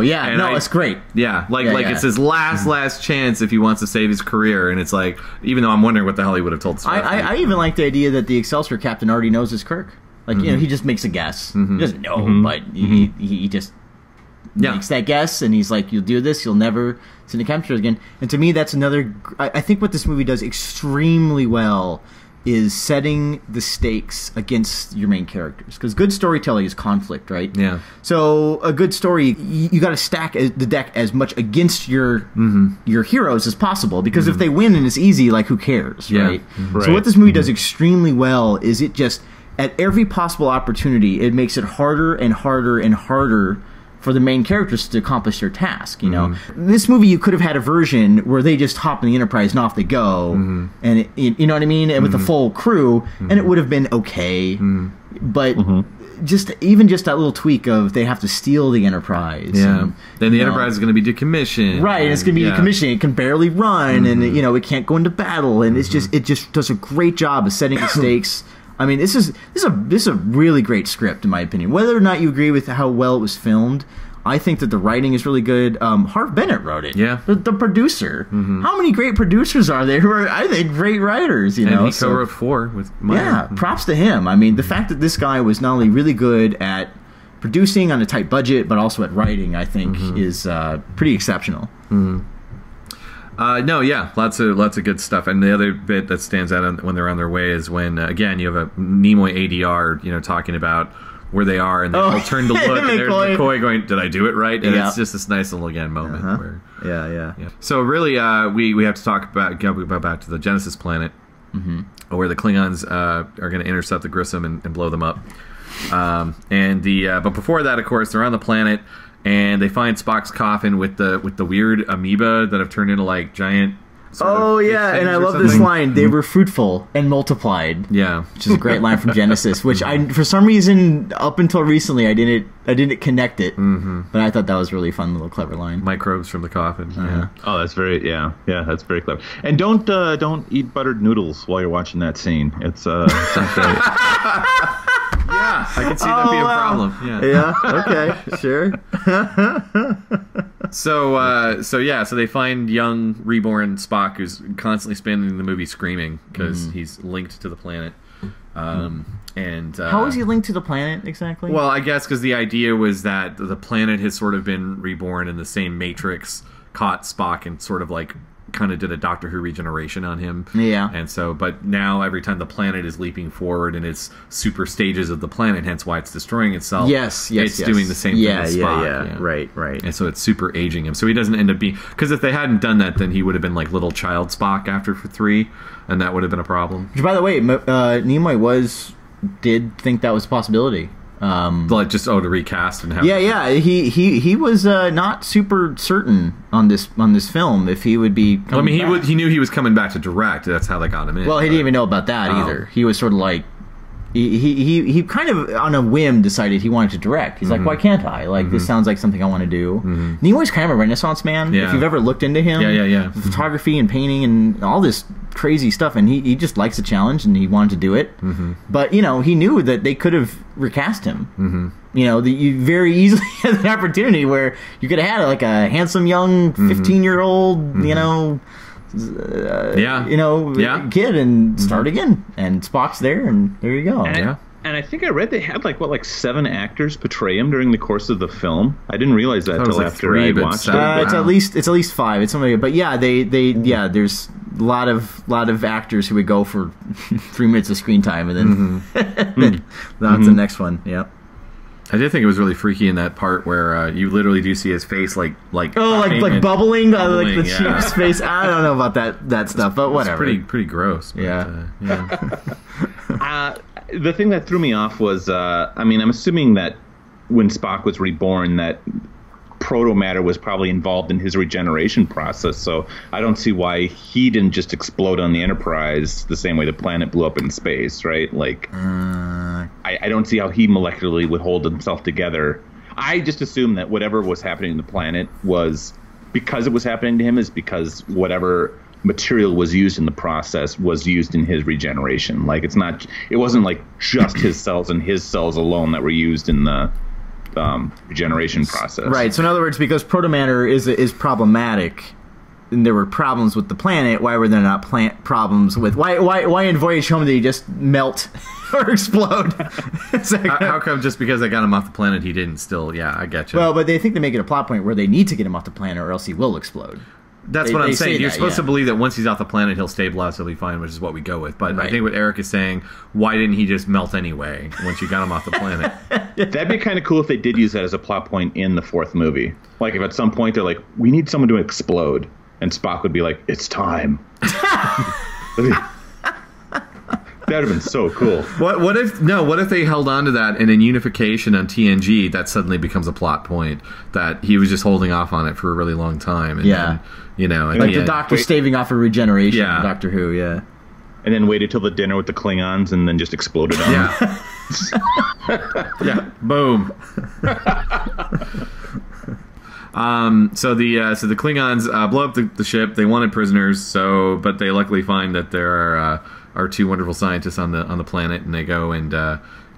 Yeah, and it's great. It's his last chance if he wants to save his career. And it's like, even though I'm wondering what the hell he would have told Spock. I even like the idea that the Excelsior captain already knows it's Kirk. Like, he just makes a guess. He doesn't know, but he just makes that guess, and he's like, you'll do this, you'll never sit in the capture again. And to me, that's another... I think what this movie does extremely well is setting the stakes against your main characters. Because good storytelling is conflict, right? Yeah. So a good story, you got to stack the deck as much against your heroes as possible. Because if they win and it's easy, like, who cares, right? So what this movie does extremely well is it just... At every possible opportunity, it makes it harder and harder and harder for the main characters to accomplish their task. This movie, you could have had a version where they just hop in the Enterprise and off they go, and you know what I mean, and with the full crew, and it would have been okay. But just that little tweak of they have to steal the Enterprise. Then the Enterprise is going to be decommissioned, right? And it's going to be decommissioned. It can barely run, and it can't go into battle, and it just does a great job of setting the stakes. I mean, this is a really great script, in my opinion. Whether or not you agree with how well it was filmed, I think that the writing is really good. Harv Bennett wrote it. Yeah. The producer. How many great producers are there who are, I think, great writers, And he co-wrote 4 with Meyer. Yeah, props to him. I mean, the fact that this guy was not only really good at producing on a tight budget, but also at writing, I think, is pretty exceptional. Lots of good stuff. And the other bit that stands out when they're on their way is when again you have a Nimoy ADR, talking about where they are, and they all turn to look, and there's McCoy going, "Did I do it right?" And it's just this nice little moment where So really, we have to talk about back to the Genesis planet, where the Klingons are going to intercept the Grissom and blow them up. But before that, of course, they're on the planet. And they find Spock's coffin with the weird amoeba that have turned into like giant. And I love this line. They were fruitful and multiplied. Yeah, which is a great line from Genesis. Which for some reason, up until recently, I didn't connect it. But I thought that was a really fun little clever line. Microbes from the coffin. Yeah. Oh, that's very that's very clever. And don't eat buttered noodles while you're watching that scene. It's not great. Yeah, I can see that being a problem. Okay, sure. So they find young reborn Spock, who's constantly spending the movie screaming because he's linked to the planet. How is he linked to the planet exactly? Well, I guess because the idea was that the planet has sort of been reborn, and the same Matrix caught Spock and sort of like kind of did a Doctor Who regeneration on him. Yeah. And so, but now every time the planet is leaping forward in its super stages of the planet, hence why it's destroying itself. Yes. It's doing the same thing as Spock. Yeah. Right. And so it's super aging him. So he doesn't end up being, because if they hadn't done that, then he would have been like little child Spock after 3, and that would have been a problem. Which, by the way, Nimoy did think that was a possibility. Like just to recast and have he was not super certain on this film if he would be he knew he was coming back to direct. That's how they got him in. Well, he didn't even know about that either. He was sort of like he kind of on a whim decided he wanted to direct. He's like, why can't I? Like, this sounds like something I want to do. Nimoy's kind of a Renaissance man. If you've ever looked into him, photography and painting and all this crazy stuff, and he just likes a challenge and he wanted to do it. But he knew that they could have recast him. You very easily had an opportunity where you could have had like a handsome young 15-year-old kid and start again, and Spock's there, and there you go. And I think I read they had like 7 actors portray him during the course of the film. I didn't realize that until after I watched it. It's at least 5. It's something, but there's a lot of actors who would go for 3 minutes of screen time, and then that's the next one. Yep. I did think it was really freaky in that part where you literally do see his face like bubbling, like the chief's face. I don't know about that stuff, but whatever. It's pretty gross. But, the thing that threw me off was, I'm assuming that when Spock was reborn, that proto-matter was probably involved in his regeneration process, so I don't see why he didn't just explode on the Enterprise the same way the planet blew up in space, right? Like, I don't see how he molecularly would hold himself together. I just assume that whatever was happening to the planet was, because it was happening to him, is because whatever material was used in the process was used in his regeneration. Like, it wasn't like just his cells and his cells alone that were used in the regeneration process. Right. So in other words, because protomatter is problematic, and there were problems with the planet, why were there not problems with why in Voyage Home did he just melt or explode? How come just because they got him off the planet he didn't still? Yeah, I get you. Well, but they think they make it a plot point where they need to get him off the planet or else he will explode. That's what I'm saying. You're supposed to believe that once he's off the planet, he'll stabilize, he'll be fine, which is what we go with. But I think what Eric is saying, why didn't he just melt anyway once you got him off the planet? That'd be kind of cool if they did use that as a plot point in the 4th movie. Like, if at some point they're like, we need someone to explode, and Spock would be like, it's time. That would have been so cool. What if they held on to that, and in Unification on TNG, that suddenly becomes a plot point, that he was just holding off on it for a really long time. And then, like the Doctor staving off a regeneration in Doctor Who, and then waited till the dinner with the Klingons and then just exploded on them. Boom. So the Klingons blow up the ship. They wanted prisoners, but they luckily find that there are 2 wonderful scientists on the planet, and they go and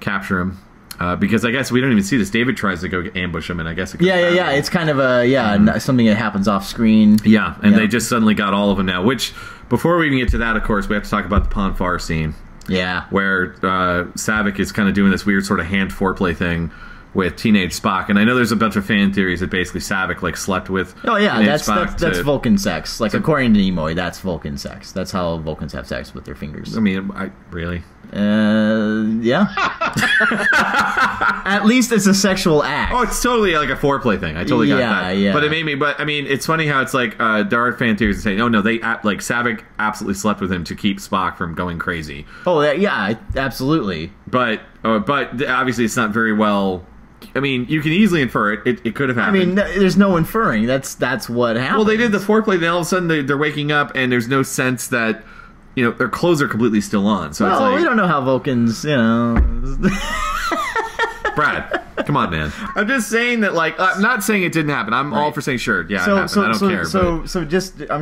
capture him. Because I guess we don't even see this. David tries to go ambush him, and I guess it's kind of something that happens off screen. They just suddenly got all of them now. Which, before we even get to that, of course, we have to talk about the Pon farr scene. Where Saavik is kind of doing this weird sort of hand foreplay thing with teenage Spock, and I know there's a bunch of fan theories that basically Saavik slept with. That's Vulcan sex. Like, according to Nimoy, that's Vulcan sex. That's how Vulcans have sex with their fingers. I mean, really? Yeah. At least it's a sexual act. Oh, it's totally like a foreplay thing. I totally got that. Yeah. But it made me. But I mean, it's funny how it's like there are fan theories that say, no, they Saavik absolutely slept with him to keep Spock from going crazy. Oh, yeah, absolutely. But obviously, it's not very well. I mean, you can easily infer it. It could have happened. I mean, there's no inferring. That's what happened. Well, they did the foreplay, then all of a sudden they're waking up, and there's no sense that their clothes are completely still on. So it's like, we don't know how Vulcans, Brad, come on, man. I'm just saying that, I'm not saying it didn't happen. I'm all for saying sure, it happened. I don't care. I'm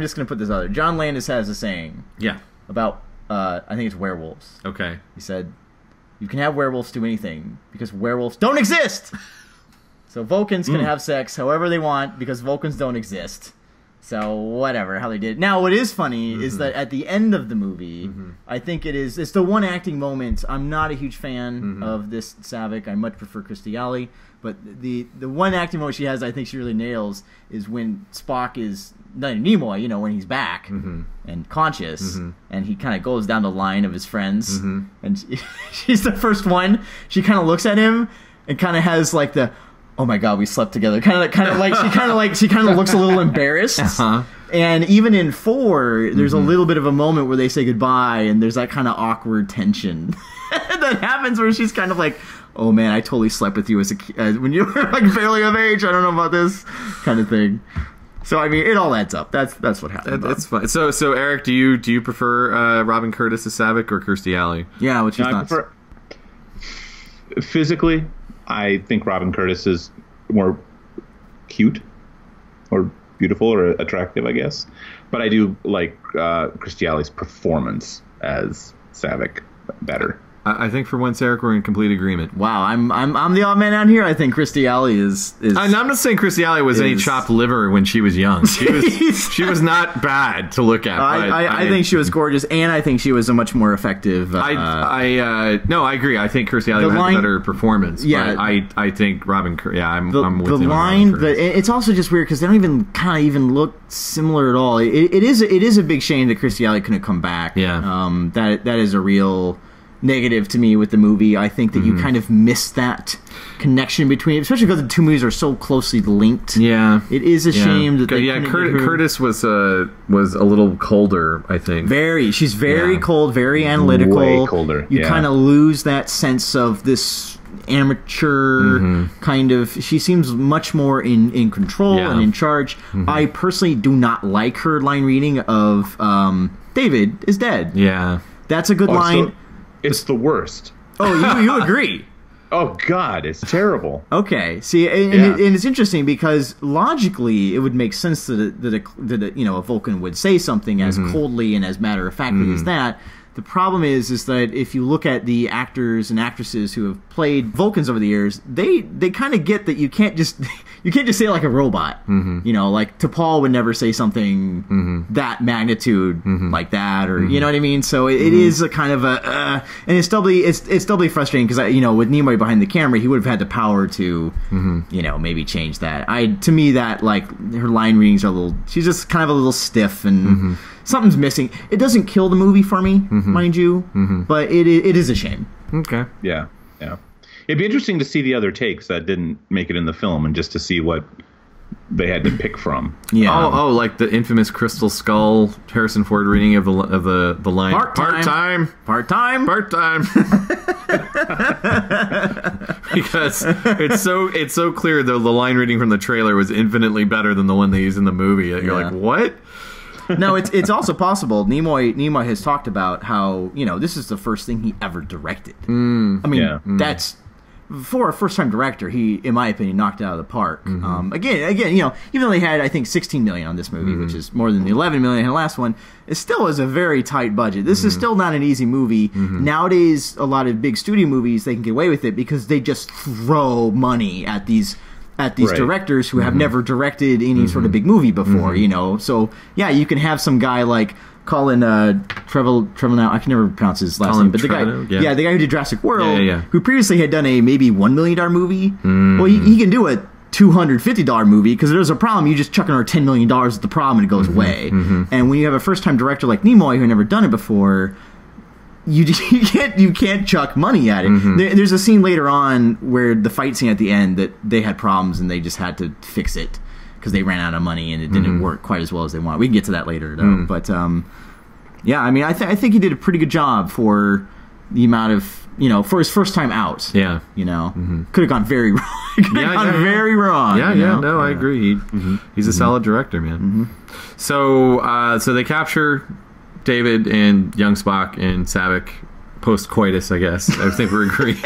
just going to put this out there. John Landis has a saying. About I think it's werewolves. Okay. He said, you can have werewolves do anything because werewolves don't exist. So Vulcans can have sex however they want because Vulcans don't exist. So whatever, how they did it. Now, what is funny is that at the end of the movie, I think it's the one acting moment. I'm not a huge fan of this Saavik. I much prefer Kirstie Alley. But the one acting moment she has, I think she really nails, is when Spock is Leonard Nimoy, when he's back and conscious, and he kind of goes down the line of his friends, and she's the first one. She kind of looks at him and kind of has like the, oh my god, we slept together. Kind of she looks a little embarrassed. And even in 4, there's a little bit of a moment where they say goodbye, and there's that kind of awkward tension that happens where she's kind of like, oh man, I totally slept with you as a when you were like barely of age. I don't know about this kind of thing. So I mean, it all adds up. That's what happened. That's fine. So Eric, do you prefer Robin Curtis as Saavik or Kirstie Alley? Yeah, what's your thoughts? Physically, I think Robin Curtis is more cute or beautiful or attractive, I guess. But I do like Kirstie Alley's performance as Saavik better. I think for once, Eric, we're in complete agreement. Wow, I'm the odd man out here. I think Kirstie Alley is. I'm not saying Kirstie Alley was any chopped liver when she was young. She was not bad to look at. I think she was gorgeous, and I think she was a much more effective. No, I agree. I think Kirstie Alley had a better performance. Yeah, but I think Robin. Yeah, I'm with the you. Line, it's also just weird because they don't even look similar at all. It is a big shame that Kirstie Alley couldn't come back. Yeah, that is a real negative to me with the movie. I think that you kind of miss that connection between, especially because the two movies are so closely linked. Yeah, it is a shame that Curtis was a little colder. I think she's very cold, very analytical. Way colder. You kind of lose that sense of this amateur kind of. She seems much more in control and in charge. I personally do not like her line reading of David is dead. Yeah, that's a good line. It's the worst. Oh, you agree? Oh God, it's terrible. Okay, see, and it's interesting because logically it would make sense that a Vulcan would say something as coldly and as matter of factly as that. The problem is that if you look at the actors and actresses who have played Vulcans over the years, they kind of get that you can't just say it like a robot. You know, like T'Pol would never say something that magnitude like that, or you know what I mean. So it is a kind of a, and it's doubly frustrating because with Nimoy behind the camera, he would have had the power to maybe change that. To me that like her line readings are she's just kind of a little stiff and. Something's missing. It doesn't kill the movie for me, mind you, but it is a shame. Okay. Yeah. It'd be interesting to see the other takes that didn't make it in the film, and just to see what they had to pick from. Yeah. Oh, like the infamous Crystal Skull Harrison Ford reading of the line. Part time. Because it's so clear the line reading from the trailer was infinitely better than the one they used in the movie. You're like, what? No, it's also possible. Nimoy has talked about how this is the first thing he ever directed. I mean, that's for a first-time director. He, in my opinion, knocked it out of the park. Again, even though they had I think $16 million on this movie, which is more than the $11 million in the last one, it still was a very tight budget. This is still not an easy movie. Nowadays, a lot of big studio movies they can get away with it because they just throw money at these directors who have never directed any sort of big movie before, So, yeah, you can have some guy like Colin Trevorrow, now I can never pronounce his last name, but the guy who did Jurassic World, who previously had done a maybe $1 million movie. Well, he can do a $250 movie because if there's a problem, you just chuck another $10 million at the problem and it goes away. And when you have a first-time director like Nimoy who had never done it before, you can't chuck money at it. There's a scene later on where the fight scene at the end that they had problems and they just had to fix it because they ran out of money and it didn't work quite as well as they wanted. We can get to that later though. But yeah, I mean, I think he did a pretty good job for the amount of for his first time out. Yeah, could have gone very wrong. Very wrong. No, I agree. He's a solid director, man. So they capture David and young Spock and Saavik post-coitus, I guess. I think we're agreeing.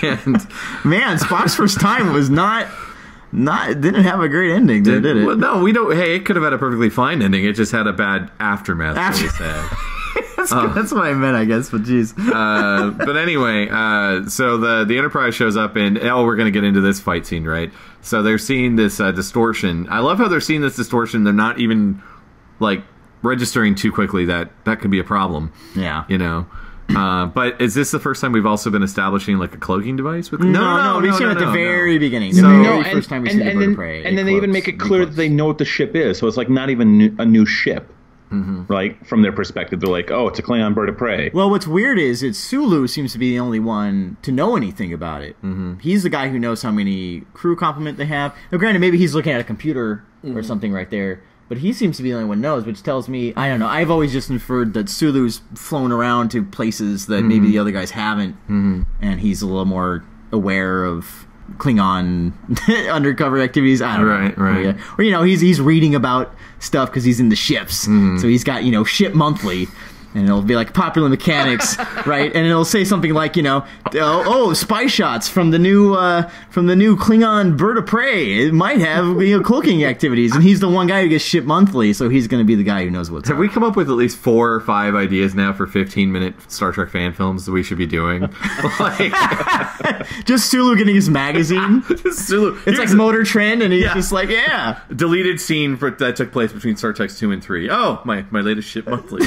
And man, Spock's first time was didn't have a great ending, did it? Well, no, we don't. Hey, it could have had a perfectly fine ending. It just had a bad aftermath. That's what I meant, I guess. But geez. But anyway, so the Enterprise shows up, and we're going to get into this fight scene, right? So they're seeing this distortion. I love how they're seeing this distortion. They're not even like registering too quickly that could be a problem. Yeah. But is this the first time we've also been establishing like a cloaking device with No, we've seen it at the very beginning. First time we see the bird of prey. And then they even make it clear that they know what the ship is. So it's like not even a new ship. Right? From their perspective, they're like, oh, it's a Klingon bird of prey. Well, what's weird is Sulu seems to be the only one to know anything about it. He's the guy who knows how many crew complement they have. Now, granted, maybe he's looking at a computer or something right there. But he seems to be the only one who knows, which tells me, I don't know, I've always just inferred that Sulu's flown around to places that maybe the other guys haven't, and he's a little more aware of Klingon undercover activities. I don't know. Right. Or, you know, he's reading about stuff because he's into ships. So he's got, you know, Ship Monthly. And it'll be like Popular Mechanics, right? And it'll say something like, you know, spy shots from the new Klingon bird of prey. It might have, you know, cloaking activities, and he's the one guy who gets Ship Monthly, so he's going to be the guy who knows what's up. Have we come up with at least 4 or 5 ideas now for 15-minute Star Trek fan films that we should be doing? Like, just Sulu getting his magazine. Just Sulu. It's like Motor Trend, and he's just like, yeah. Deleted scene that took place between Star Trek 2 and 3. Oh, my latest Ship Monthly.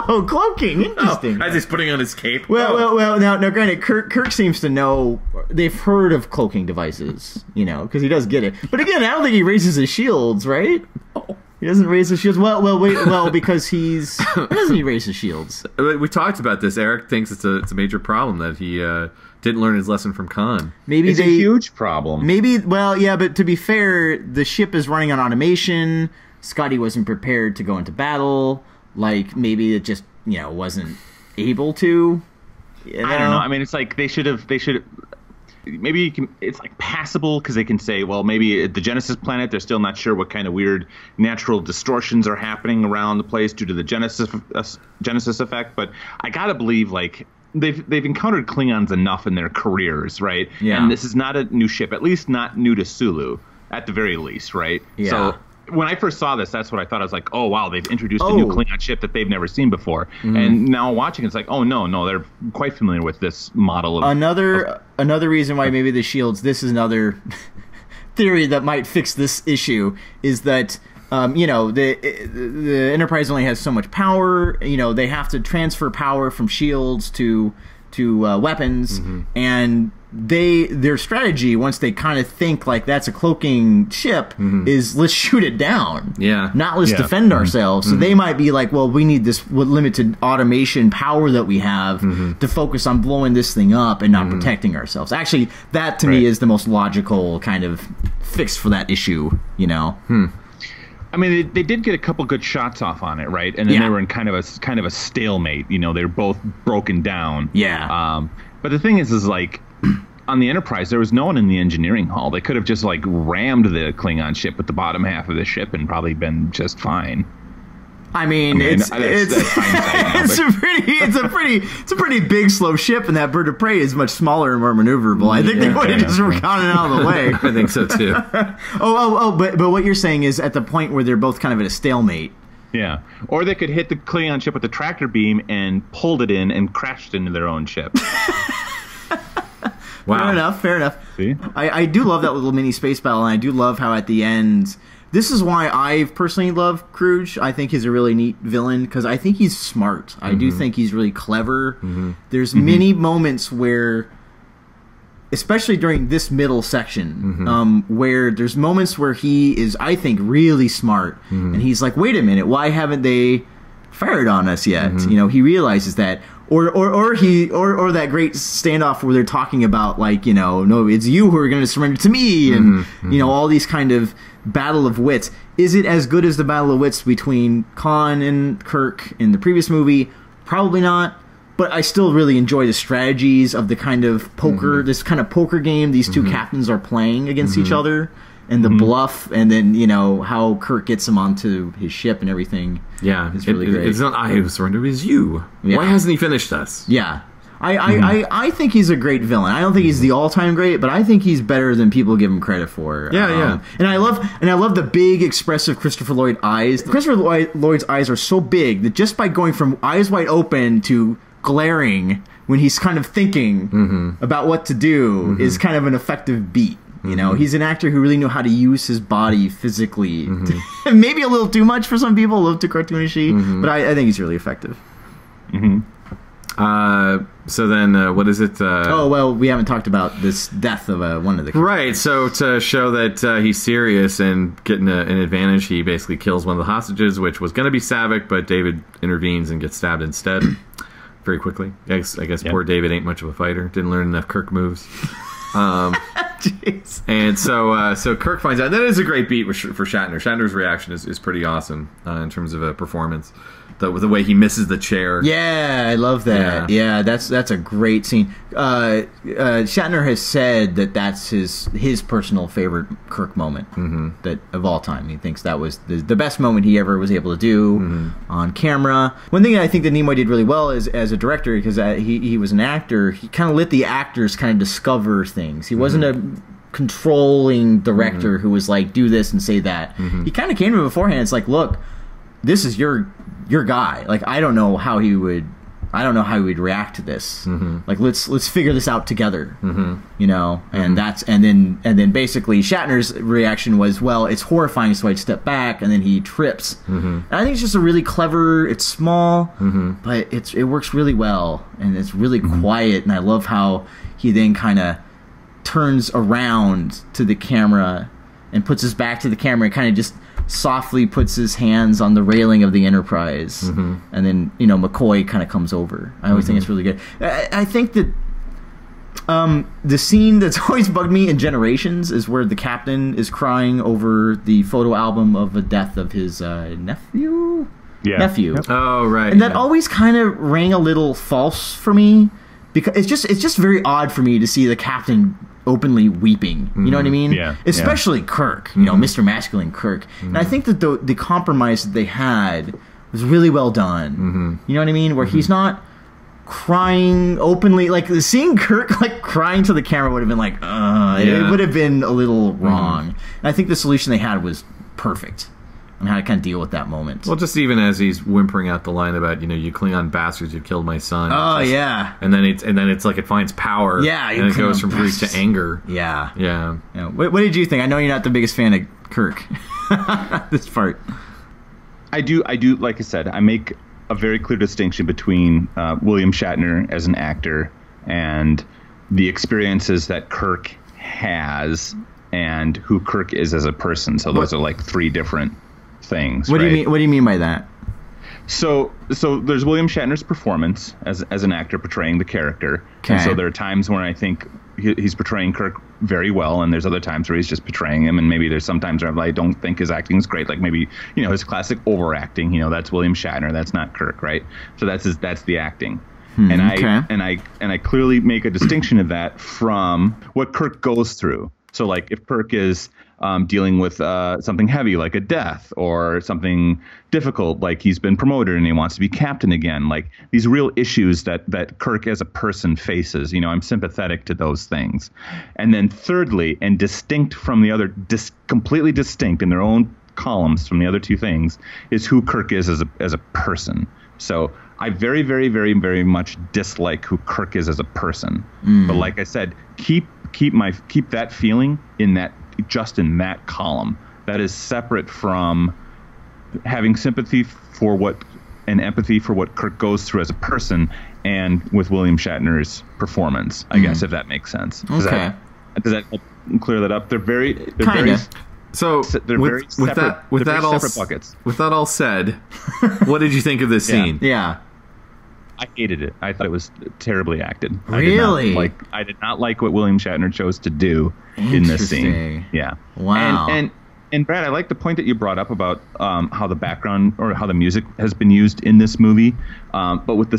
Oh, cloaking. Interesting. As he's putting on his cape. Well, now, granted, Kirk seems to know, they've heard of cloaking devices, you know, because he does get it. But again, I don't think he raises his shields, right? Oh. He doesn't raise his shields. Well, because he's... Why doesn't he raise his shields? We talked about this. Eric thinks it's a major problem that he didn't learn his lesson from Khan. It's a huge problem. But to be fair, the ship is running on automation. Scotty wasn't prepared to go into battle. Like, maybe it just, you know, wasn't able to. You know? I don't know. I mean, it's like they should have. Maybe it's like passable because they can say, well, maybe at the Genesis planet, they're still not sure what kind of weird natural distortions are happening around the place due to the Genesis effect. But I gotta believe, like, they've encountered Klingons enough in their careers, right? Yeah. And this is not a new ship, at least not new to Sulu, at the very least, right? Yeah. So when I first saw this, that's what I thought. I was like, oh, wow, they've introduced a new Klingon ship that they've never seen before. And now watching, it's like, oh, no, they're quite familiar with this model. Another reason why maybe the shields, this is another theory that might fix this issue, is that, you know, the Enterprise only has so much power. You know, they have to transfer power from shields to weapons, and their strategy, once they kind of think like that's a cloaking ship, is let's shoot it down. Yeah. Not let's defend ourselves. So they might be like, well, we need this limited automation power that we have to focus on blowing this thing up and not protecting ourselves. Actually, that to me is the most logical kind of fix for that issue, you know? I mean, they did get a couple good shots off on it, right? And then they were in kind of a stalemate. You know, they were both broken down. Yeah. But the thing is like, on the Enterprise, there was no one in the engineering hall. They could have just like rammed the Klingon ship with the bottom half of the ship and probably been just fine. I mean, it's a pretty big, slow ship, and that bird of prey is much smaller and more maneuverable. I think they would have just gone out of the way. I think so too. But what you're saying is at the point where they're both kind of at a stalemate. Yeah, or they could hit the Klingon ship with the tractor beam and pulled it in and crashed into their own ship. Wow. Fair enough. See? I do love that little mini space battle, and I do love how at the end... This is why I personally love Kruge. I think he's a really neat villain, because I think he's smart. I do think he's really clever. There's many moments where... especially during this middle section, where there's moments where he is, I think, really smart, and he's like, wait a minute, why haven't they fired on us yet? You know, he realizes that, or that great standoff where they're talking about, like, you know, no, it's you who are going to surrender to me, and you know, all these kind of battle of wits. Is it as good as the battle of wits between Khan and Kirk in the previous movie? Probably not. But I still really enjoy the strategies of the kind of poker, this kind of poker game these two captains are playing against each other, and the bluff, and then, you know, how Kirk gets him onto his ship and everything. Yeah, it's really great. It's not I who surrendered, it's you. Yeah. Why hasn't he finished us? Yeah. I think he's a great villain. I don't think he's the all-time great, but I think he's better than people give him credit for. Yeah. And I love the big, expressive Christopher Lloyd eyes. Christopher Lloyd's eyes are so big that just by going from eyes wide open to glaring when he's kind of thinking about what to do is kind of an effective beat. You know, he's an actor who really knew how to use his body physically. Maybe a little too much for some people, a little too cartoonishy, but I think he's really effective. So then, what is it? We haven't talked about this death of one of the... Right, so to show that he's serious and getting an advantage, he basically kills one of the hostages, which was going to be Saavik, but David intervenes and gets stabbed instead. Very quickly. I guess poor David ain't much of a fighter. Didn't learn enough Kirk moves. Jeez. And so Kirk finds out. That is a great beat for Shatner. Shatner's reaction is pretty awesome in terms of a performance. The way he misses the chair. Yeah, I love that. Yeah, that's a great scene. Shatner has said that that's his personal favorite Kirk moment that of all time. He thinks that was the best moment he ever was able to do on camera. One thing I think that Nimoy did really well is as a director, because he was an actor, he kind of let the actors kind of discover things. He wasn't a controlling director who was like, do this and say that. He kind of came to him beforehand. It's like, look, this is your guy. Like, I don't know how he would react to this. Like, let's figure this out together. You know, and then basically Shatner's reaction was, well, it's horrifying, so I'd step back, and then he trips. And I think it's just a really clever. It's small, but it works really well, and it's really quiet. And I love how he then kind of turns around to the camera and puts his back to the camera and kind of just softly puts his hands on the railing of the Enterprise, and then McCoy kind of comes over. I always think it's really good. I think that the scene that's always bugged me in Generations is where the captain is crying over the photo album of the death of his nephew. Yep. Oh, right. And that always kind of rang a little false for me, because it's just very odd for me to see the captain openly weeping. You know what I mean? Yeah. Especially Kirk, Mr. Masculine Kirk. And I think that the compromise that they had was really well done. You know what I mean? Where he's not crying openly. Like, seeing Kirk like crying to the camera would have been like, it would have been a little wrong. And I think the solution they had was perfect on how to kind of deal with that moment. Well, just even as he's whimpering out the line about, you Klingon bastards, you killed my son. Oh, yeah. And then it's like it finds power. Yeah. And it goes from grief to anger. Yeah. Yeah. What did you think? I know you're not the biggest fan of Kirk. This part. I do. Like I said, I make a very clear distinction between William Shatner as an actor and the experiences that Kirk has and who Kirk is as a person. So those are like three different things. What do you mean? What do you mean by that? So there's William Shatner's performance as an actor portraying the character. Okay. And so there are times when I think he's portraying Kirk very well, and there's other times where he's just portraying him, and maybe there's some times where I don't think his acting is great. Like maybe his classic overacting. That's William Shatner. That's not Kirk, right? So that's the acting. And I clearly make a distinction of that from what Kirk goes through. So like if Kirk is dealing with something heavy like a death or something difficult like he's been promoted and he wants to be captain again, like these real issues that Kirk as a person faces, I'm sympathetic to those things. And then thirdly, and distinct from the other, completely distinct in their own columns from the other two things, is who Kirk is as a person. So I very, very, very, very much dislike who Kirk is as a person. But like I said, keep that feeling in that column. That is separate from having sympathy for and empathy for what Kirk goes through as a person, and with William Shatner's performance, I guess, if that makes sense. Does that clear that up? They're very So they're very separate buckets. With that all said, what did you think of this scene? Yeah. I hated it. I thought it was terribly acted. Really? I did not like what William Shatner chose to do in this scene. Yeah. Wow. And Brad, I like the point that you brought up about how the background or how the music has been used in this movie. But with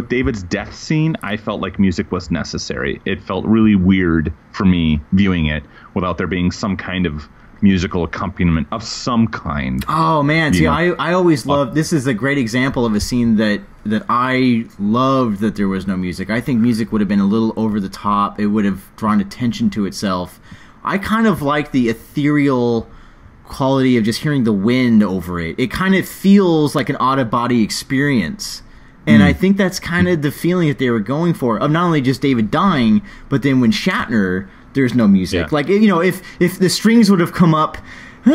David's death scene, I felt like music was necessary. It felt really weird for me viewing it without there being some kind of musical accompaniment of some kind. Oh man, see, I always loved. This is a great example of a scene that I loved that there was no music. I think music would have been a little over the top. It would have drawn attention to itself. I kind of like the ethereal quality of just hearing the wind over it. It kind of feels like an out-of-body experience. And I think that's kind of the feeling that they were going for, of not only just David dying, but then when Shatner, there's no music. Yeah. Like, if the strings would have come up, you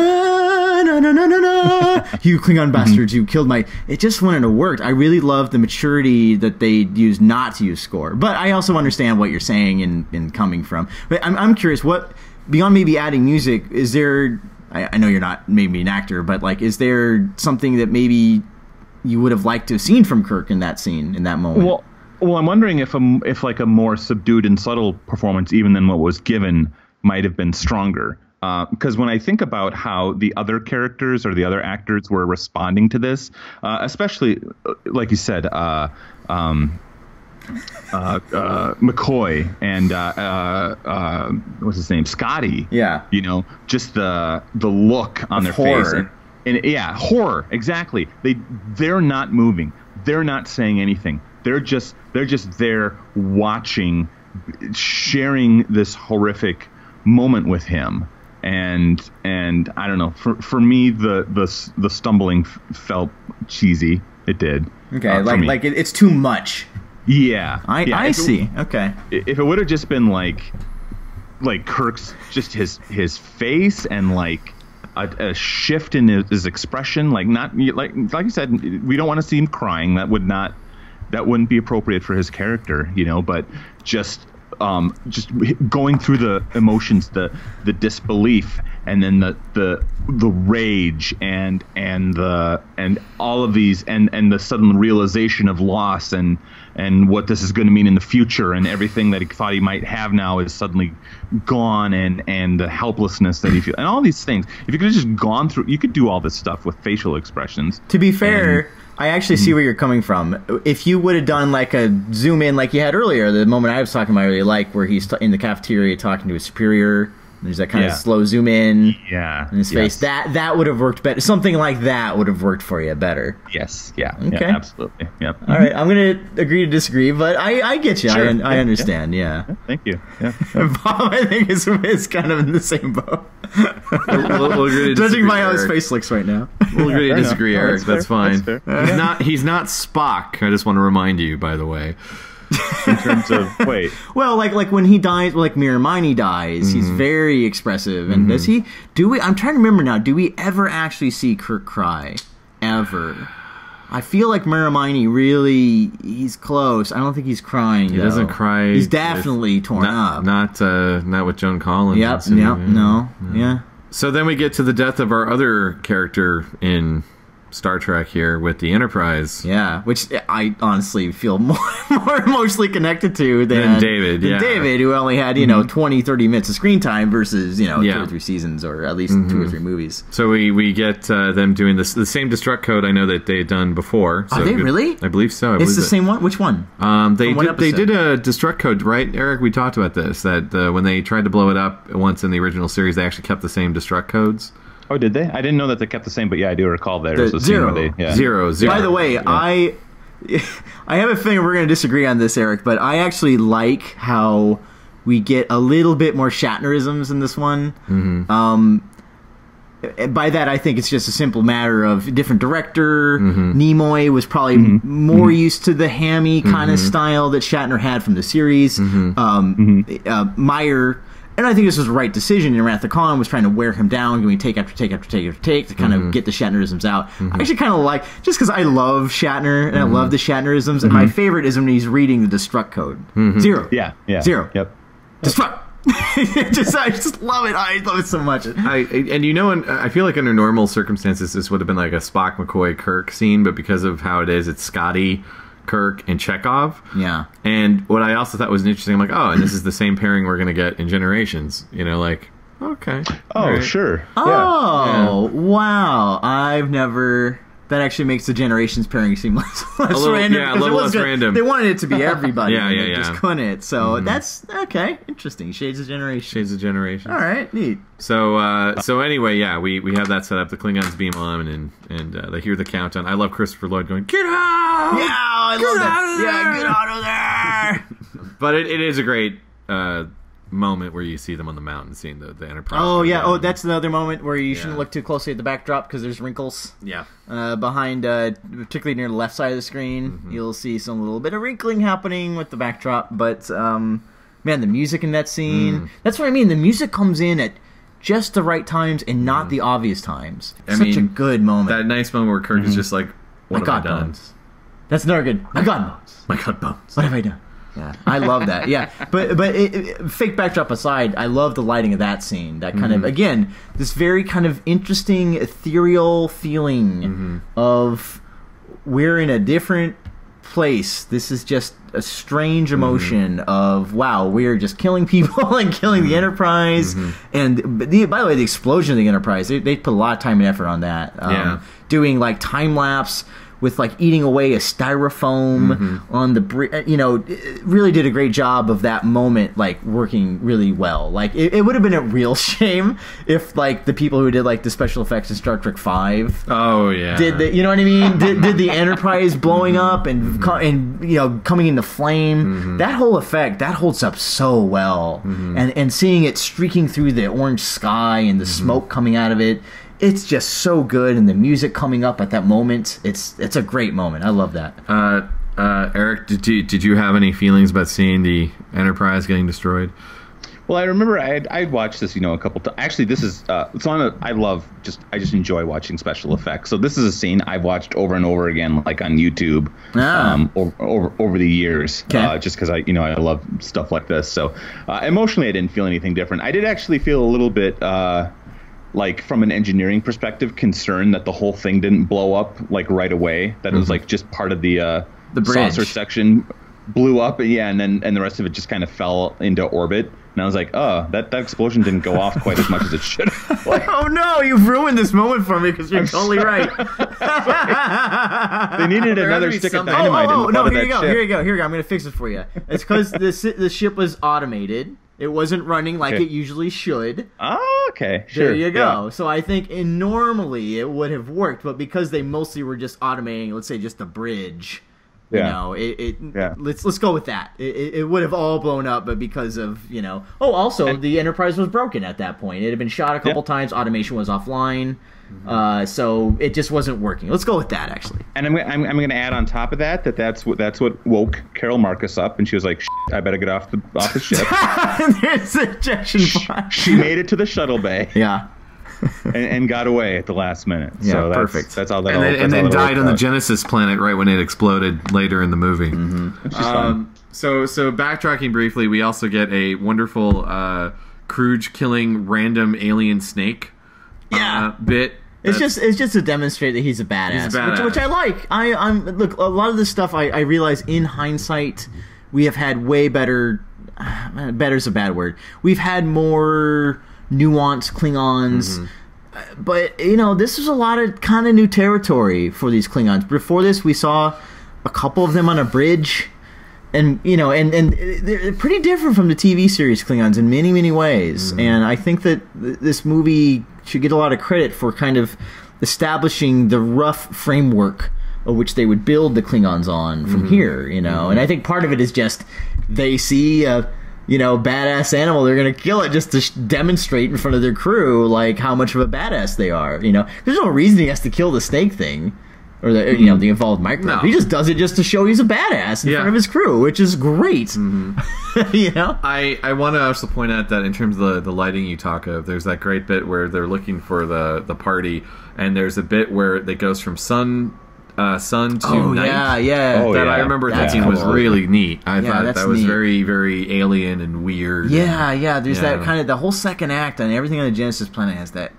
Klingon bastards, you killed my... It just wouldn't have worked. I really love the maturity that they used not to use score. But I also understand what you're saying and coming from. But I'm curious, what, beyond maybe adding music, is there... I know you're not maybe an actor, but like, is there something that maybe you would have liked to have seen from Kirk in that scene, in that moment? Well, I'm wondering if like a more subdued and subtle performance, even than what was given, might have been stronger. Because when I think about how the other characters or the other actors were responding to this, especially, like you said, McCoy and what's his name, Scotty. Yeah. You know, just the look on their face. And yeah, horror. Exactly. They're not moving. They're not saying anything. They're just there watching, sharing this horrific moment with him. And I don't know. For me, the stumbling felt cheesy. It did. Okay, like it's too much. Yeah, I see. Okay. If it would have just been like Kirk's just his face and like a shift in his expression, like not like you said, we don't want to see him crying. That wouldn't be appropriate for his character, you know. But just going through the emotions, the disbelief, and then the rage and all of these and the sudden realization of loss and what this is going to mean in the future, and everything that he thought he might have now is suddenly gone, and the helplessness that he feels, and all these things. If you could have just gone through, you could do all this stuff with facial expressions. To be fair, I actually see where you're coming from. If you would have done like a zoom in like you had earlier, the moment I was talking about, I really like where he's in the cafeteria talking to his superior. There's that kind of slow zoom in in his face. That would have worked better. Something like that would have worked for you better. Yes. Yeah. Okay. Yeah, absolutely. Yep. All right. I'm going to agree to disagree, but I get you. Sure. I understand. Yeah. Thank you. Yeah. Bob, I think, is kind of in the same boat. We'll agree to disagree, judging by how his Eric. face looks right now. We'll agree to disagree, Eric. That's fine. fair. He's not Spock. I just want to remind you, by the way. In terms of well, like when he dies, like Miramini dies, he's very expressive. And I'm trying to remember now, do we ever actually see Kirk cry? Ever? I feel like Miramini really, he's close. I don't think he's crying. He doesn't cry. He's definitely torn up. Not with Joan Collins. Yeah. So then we get to the death of our other character in Star Trek here with the Enterprise. Yeah, which I honestly feel more emotionally connected to than David. David, who only had, 20, 30 minutes of screen time versus, 2 or 3 seasons, or at least 2 or 3 movies. So we get them doing the same destruct code I know that they had done before. So Are they really? I believe so. It's the same one? Which one? They did a destruct code, right, Eric? We talked about this, that when they tried to blow it up once in the original series, they actually kept the same destruct codes. Oh, did they? I didn't know that they kept the same, but yeah, I do recall that. There's a scene where they, Zero. By the way, I have a feeling we're going to disagree on this, Eric, but I actually like how we get a little bit more Shatnerisms in this one. By that, I think it's just a simple matter of different director. Nimoy was probably more used to the hammy kind of style that Shatner had from the series. Meyer... And I think this was the right decision. And Wrath of Khan was trying to wear him down, going take after take after take after take to kind of get the Shatnerisms out. I actually kind of like, just because I love Shatner and I love the Shatnerisms, and my favorite is when he's reading the destruct code. Zero. Yeah. Zero. Yep. Destruct. I just love it. I love it so much. I feel like under normal circumstances, this would have been like a Spock, McCoy, Kirk scene, but because of how it is, it's Scotty, Kirk, and Chekhov. Yeah. And what I also thought was interesting, I'm like, and this is the same pairing we're going to get in Generations. Okay. Oh, right. Sure. Wow. I've never... That actually makes the Generations pairing seem less random. Yeah, a little less random. They wanted it to be everybody. They yeah. just couldn't. So that's okay. Interesting. Shades of Generation. All right. Neat. So anyway, we have that set up. The Klingons beam on, and they hear the countdown. I love Christopher Lloyd going, "Get out! Yeah, I love that. Yeah, get out of there!" But it is a great moment where you see them on the mountain seeing the Enterprise. Oh yeah. That's another moment where you shouldn't look too closely at the backdrop because there's wrinkles. Yeah. Behind, particularly near the left side of the screen, you'll see some little bit of wrinkling happening with the backdrop. But man, the music in that scene. That's what I mean. The music comes in at just the right times and not the obvious times. Such a good moment. That nice moment where Kirk is just like, "What have I done?" Bones. That's another good. My God, Bones. My God, Bones. What have I done? Yeah, I love that. Yeah, but fake backdrop aside, I love the lighting of that scene. That kind of, again, this very kind of interesting, ethereal feeling of we're in a different place. This is just a strange emotion of, wow, we're just killing people and killing the Enterprise. And by the way, the explosion of the Enterprise, they put a lot of time and effort on that. Doing like time lapse with like eating away a styrofoam on the bridge, you know, it really did a great job of that moment, like working really well. Like it would have been a real shame if like the people who did like the special effects in Star Trek V, did the, you know what I mean? did the Enterprise blowing up and you know, coming into flame? That whole effect that holds up so well, and seeing it streaking through the orange sky and the smoke coming out of it. It's just so good, and the music coming up at that moment, it's a great moment. I love that. Eric, did you have any feelings about seeing the Enterprise getting destroyed? Well, I remember I watched this, you know, a couple times. Actually, this is I just enjoy watching special effects. So this is a scene I've watched over and over again, like on YouTube, over the years, just because I love stuff like this. So emotionally, I didn't feel anything different. I did actually feel a little bit. Like from an engineering perspective, concerned that the whole thing didn't blow up like right away. That it was like just part of the saucer section blew up, and then the rest of it just kind of fell into orbit. And I was like, oh, that explosion didn't go off quite as much as it should have. Like, oh no, you've ruined this moment for me because you're totally right. They needed another stick of dynamite in the butt of that ship. Here you go. I'm going to fix it for you. It's because the ship was automated. It wasn't running like it usually should. Oh, okay. Sure. There you go. Yeah. So I think normally it would have worked, but because they mostly were just automating, let's say just the bridge, you know, let's go with that. It would have all blown up, but because of, you know, the Enterprise was broken at that point. It had been shot a couple times. Automation was offline. So it just wasn't working. Let's go with that, actually. And I'm going to add on top of that's what woke Carol Marcus up, and she was like, I better get off the ship. There's an ejection pod. She made it to the shuttle bay. Yeah. and got away at the last minute. Yeah, so perfect. That's all that. And then died on the Genesis planet right when it exploded later in the movie. So backtracking briefly, we also get a wonderful Kruge killing random alien snake. Bit. It's just to demonstrate that he's a badass, which I like. Look, a lot of this stuff I realize in hindsight we have had way better. Better's a bad word. We've had more nuanced Klingons, but you know, this was a lot of kind of new territory for these Klingons. Before this, we saw a couple of them on a bridge. And you know, and they're pretty different from the TV series Klingons in many ways. And I think that this movie should get a lot of credit for kind of establishing the rough framework of which they would build the Klingons on from here. You know, and I think part of it is just they see a badass animal, they're gonna kill it just to demonstrate in front of their crew like how much of a badass they are. You know, there's no reason he has to kill the snake thing. Or the the involved microbe. No. He just does it just to show he's a badass in front of his crew, which is great. You know, I want to also point out that in terms of the lighting you talk of, there's that great bit where they're looking for the party, and there's a bit where it goes from sun to night. I remember that scene was really neat. I thought that was very, very alien and weird. There's that kind of the whole second act, and everything on the Genesis planet has that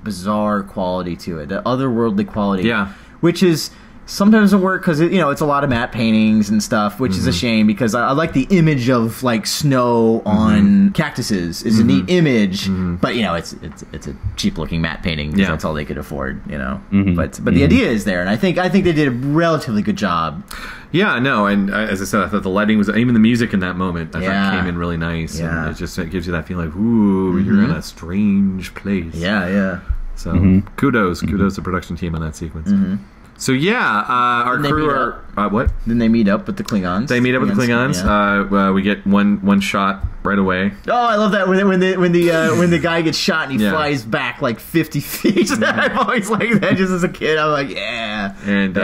bizarre quality to it, that otherworldly quality. Yeah. Which is sometimes doesn't work because it's a lot of matte paintings and stuff, which is a shame because I like the image of like snow on cactuses. It's a neat image, but it's a cheap looking matte painting because that's all they could afford. But the idea is there, and I think they did a relatively good job. Yeah, no, and as I said, I thought the lighting was, even the music in that moment, I thought came in really nice. Yeah. And it gives you that feeling like, ooh, you're in a strange place. Yeah. So kudos to the production team on that sequence. So our crew are what? Then they meet up with the Klingons. They meet up with the Klingons. Yeah. We get one shot right away. Oh, I love that when the guy gets shot and he flies back like 50 feet. I've always liked that just as a kid. I'm like, yeah. And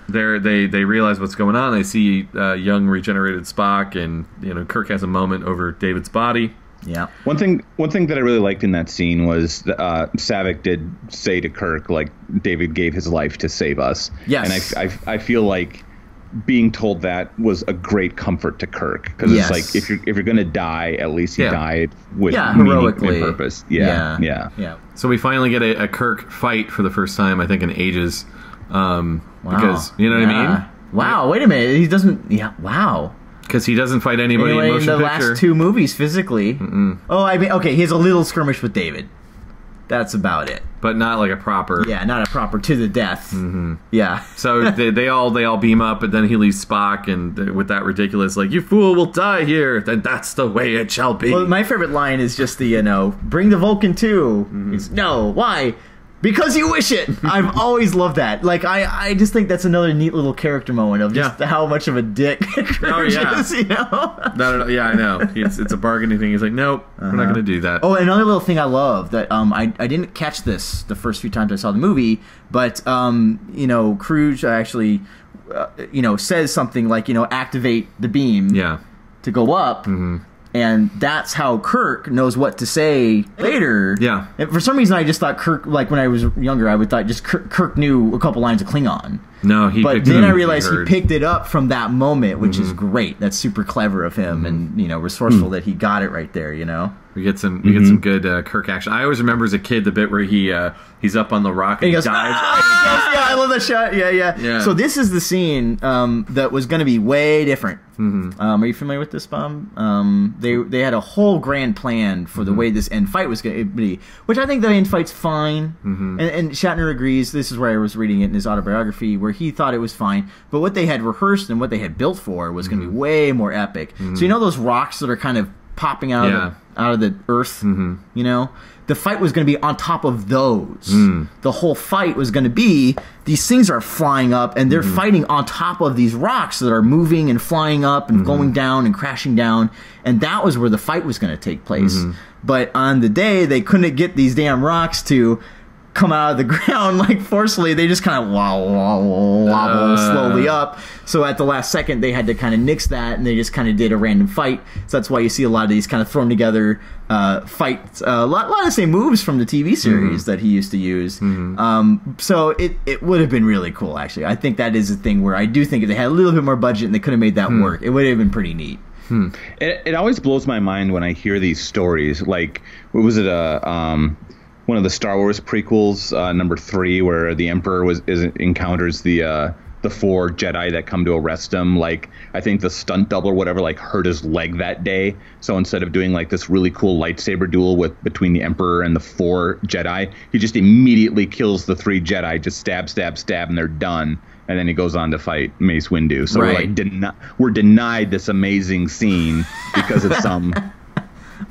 they realize what's going on. They see young regenerated Spock, and Kirk has a moment over David's body. Yeah. One thing that I really liked in that scene was Saavik did say to Kirk, like, David gave his life to save us. Yes. And I feel like being told that was a great comfort to Kirk, because it's like if you're gonna die, at least he died with heroically and purpose. Yeah. So we finally get a Kirk fight for the first time I think in ages, because you know what I mean. Wow, wait a minute. He doesn't... Yeah, wow. Because he doesn't fight anybody in motion in the picture. last 2 movies physically. Oh, I mean, okay, he has a little skirmish with David. That's about it. But not like a proper... Yeah, not a proper to the death. Yeah. So they all beam up, but then he leaves Spock, and with that ridiculous, like, you fool will die here, then that's the way it shall be. Well, my favorite line is just the, bring the Vulcan too. He's, no, why? Because you wish it. I've always loved that. Like, I just think that's another neat little character moment of just how much of a dick Kirk is, No, yeah, I know. It's a bargaining thing. He's like, nope, we're not going to do that. Oh, another little thing I love that I didn't catch this the first few times I saw the movie, but Cruise actually says something like activate the beam to go up. And that's how Kirk knows what to say later. Yeah. And for some reason, I just thought Kirk, like when I was younger, I would thought just Kirk knew a couple lines of Klingon. No, but then I realized he picked it up from that moment, which is great. That's super clever of him, and resourceful that he got it right there. We get some good Kirk action. I always remember as a kid the bit where he's up on the rock and he dives. Yeah, I love that shot. Yeah. So this is the scene that was going to be way different. Are you familiar with this, Bob? They had a whole grand plan for the way this end fight was going to be, which I think the end fight's fine. And Shatner agrees. This is where I was reading it in his autobiography, where he thought it was fine. But what they had rehearsed and what they had built for was going to be way more epic. So those rocks that are kind of popping out of the earth, the fight was going to be on top of those. The whole fight was going to be these things are flying up and they're fighting on top of these rocks that are moving and flying up and going down and crashing down, and that was where the fight was going to take place. But on the day they couldn't get these damn rocks to come out of the ground like forcefully. They just kind of wobble slowly up. So at the last second, they had to kind of nix that, and they just kind of did a random fight. So that's why you see a lot of these kind of thrown together fights. A lot of the same moves from the TV series that he used to use. So it would have been really cool, actually. I think that is a thing where I do think if they had a little bit more budget and they could have made that work, it would have been pretty neat. It always blows my mind when I hear these stories. Like, what was it? One of the Star Wars prequels, number 3, where the Emperor encounters the 4 Jedi that come to arrest him. Like, I think the stunt double or whatever hurt his leg that day. So instead of doing this really cool lightsaber duel between the Emperor and the 4 Jedi, he just immediately kills the 3 Jedi, just stab, and they're done. And then he goes on to fight Mace Windu. So we're denied this amazing scene because of some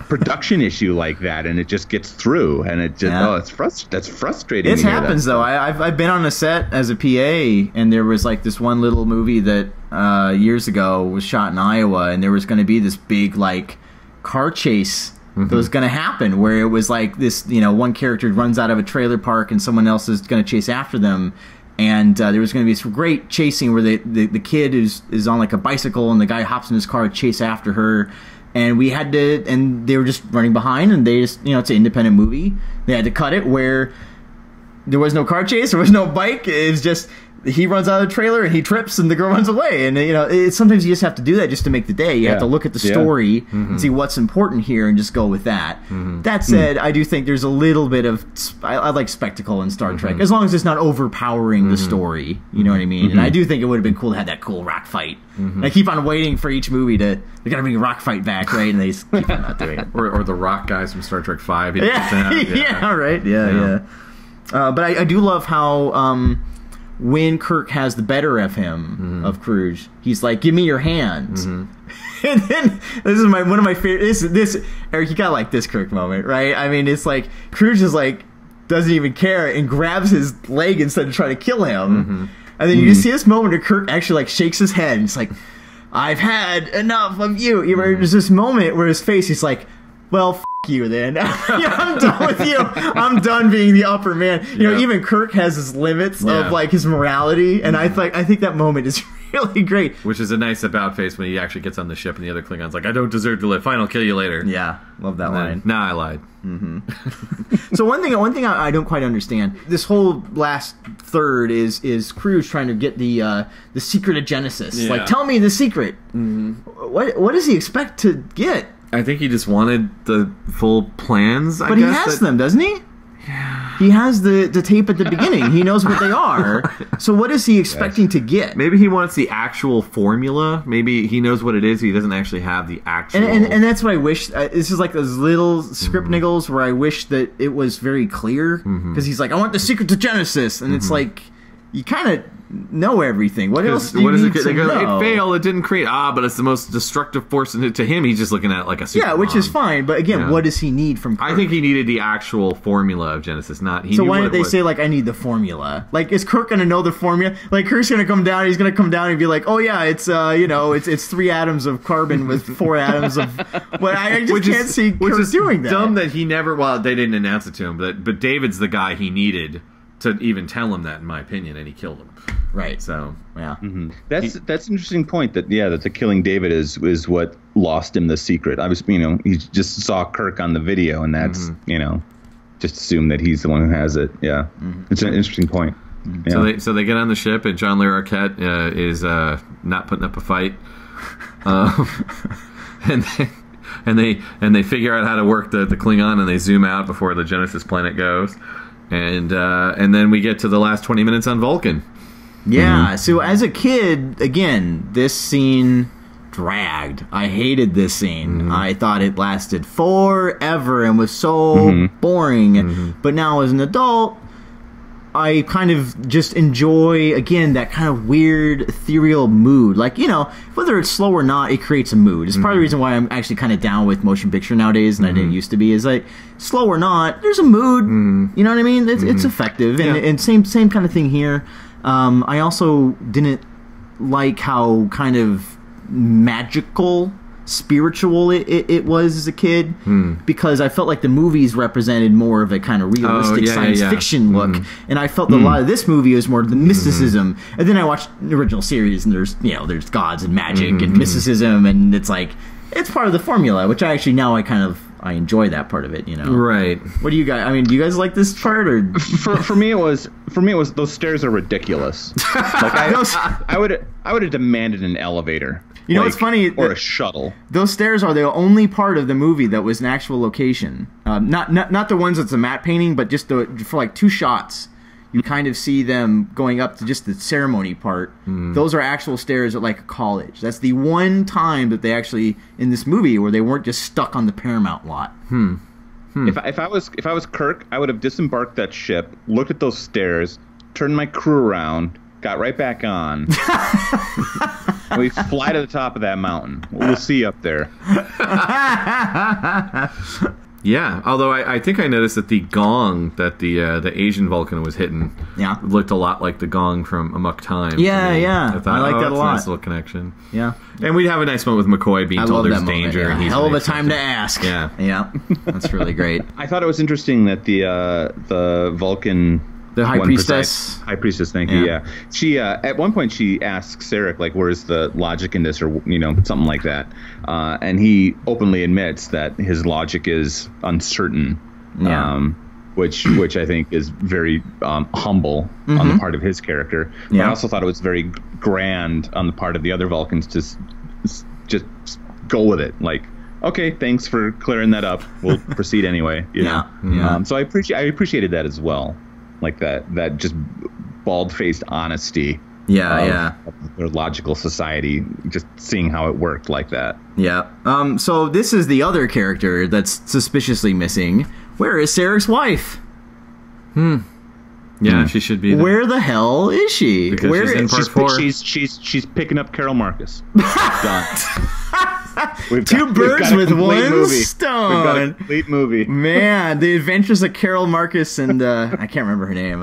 production issue like that, and it just gets through, and it just that's frustrating. It happens though. I've been on a set as a PA, and there was this one little movie that years ago was shot in Iowa, and there was going to be this big car chase that was going to happen, where it was this one character runs out of a trailer park and someone else is going to chase after them. And there was going to be this great chasing where the kid is on a bicycle and the guy hops in his car to chase after her. And we had to, and they were just running behind, and they just, it's an independent movie. They had to cut it where there was no car chase, there was no bike. It was just, he runs out of the trailer and he trips and the girl runs away. And, sometimes you just have to do that just to make the day. You have to look at the story and see what's important here and just go with that. That said, I do think there's a little bit of, I like spectacle in Star Trek, as long as it's not overpowering the story. You know what I mean? And I do think it would have been cool to have that cool rock fight. And I keep on waiting for each movie they gotta bring a rock fight back, right? And they just keep on not doing it. Or the rock guys from Star Trek 5. Right. But I do love how when Kirk has the better of him, of Cruise, he's like, "Give me your hands." And then this is one of my favorite. This Eric, you gotta like this Kirk moment, right? I mean, it's Cruise is doesn't even care and grabs his leg instead of trying to kill him. And then you just see this moment where Kirk actually shakes his head and it's I've had enough of you. There's this moment where his face, he's like, well, f*** you then. I'm done with you. I'm done being the upper man. Even Kirk has his limits of his morality, and I think that moment is really great. Which is a nice about face when he actually gets on the ship and the other Klingon's like, I don't deserve to live. Fine, I'll kill you later. Yeah, love that line. Nah, I lied. So one thing I don't quite understand. This whole last third is Cruise trying to get the secret of Genesis. Tell me the secret. What does he expect to get? I think he just wanted the full plans. But he has them, doesn't he? Yeah. He has the tape at the beginning. He knows what they are. So what is he expecting to get? Maybe he wants the actual formula. Maybe he knows what it is. He doesn't actually have the actual... And that's what I wish... this is like those little script niggles where I wish that it was very clear. Because he's like, I want the secret to Genesis. And it's like, you kind of know everything. What else do you need to know? It failed. It didn't create... but it's the most destructive force. And to him, he's just looking at it like a super which is fine. But again, what does he need from Kirk? I think he needed the actual formula of Genesis, not... So why did they say, like, I need the formula? Like, is Kirk going to know the formula? Like, Kirk's going to come down, he's going to come down and be like, oh, yeah, it's, it's 3 atoms of carbon with 4 atoms of... But I just can't see Kirk doing that. Dumb that he never... Well, they didn't announce it to him, but David's the guy he needed to even tell him that, in my opinion, and he killed him. Right. So yeah, that's an interesting point. That the killing David is what lost him the secret. I was he just saw Kirk on the video, and that's just assumed that he's the one who has it. Yeah, it's an interesting point. Yeah. So they get on the ship, and John Lee Arquette is not putting up a fight, and they figure out how to work the Klingon, and they zoom out before the Genesis planet goes, and then we get to the last 20 minutes on Vulcan. Yeah, so as a kid, again, this scene dragged. I hated this scene. I thought it lasted forever and was so boring. But now as an adult, I kind of just enjoy, again, that kind of weird, ethereal mood. Like, whether it's slow or not, it creates a mood. It's part of the reason why I'm actually kind of down with motion picture nowadays, and I didn't used to be, is like, slow or not, there's a mood. You know what I mean? It's effective. And same kind of thing here. I also didn't like how kind of magical, spiritual it was as a kid, because I felt like the movies represented more of a kind of realistic science fiction look, and I felt that a lot of this movie was more of the mysticism. And then I watched the original series, and there's gods and magic and mysticism, and it's like, it's part of the formula, which I enjoy that part of it, Right. What do you guys? I mean, do you guys like this part, or for me it was those stairs are ridiculous. Like I would have demanded an elevator. You know what's funny? Or a shuttle. Those stairs are the only part of the movie that was an actual location. Not the ones that's a matte painting, but just for like 2 shots. You kind of see them going up to just the ceremony part. Those are actual stairs at like a college. That's the one time that they actually, in this movie, where they weren't just stuck on the Paramount lot. If I was Kirk, I would have disembarked that ship, looked at those stairs, turned my crew around, got right back on. And we fly to the top of that mountain. We'll see you up there. Yeah, although I think I noticed that the gong that the Asian Vulcan was hitting looked a lot like the gong from Amok Time. Yeah. I like that a lot. A nice little connection. Yeah. And we'd have a nice moment with McCoy being told there's danger. Yeah. And he's hell of a time to ask. Yeah. Yeah. That's really great. I thought it was interesting that the Vulcan... The High Priestess. High Priestess, thank you, yeah. She, at one point, she asks Eric, like, where's the logic in this, or, something like that. And he openly admits that his logic is uncertain, which I think is very humble on the part of his character. But I also thought it was very grand on the part of the other Vulcans to just go with it. Like, okay, thanks for clearing that up. We'll proceed anyway, So I appreciated that as well. Like that just bald-faced honesty of their logical society, just seeing how it worked like that. Yeah. So this is the other character that's suspiciously missing. Where is Sarek's wife? Yeah, she should be there. Where the hell is she? Because she's in part 4. She's picking up Carol Marcus. Done. Two birds with one stone. We've got a complete movie. Man, the adventures of Carol Marcus and I can't remember her name.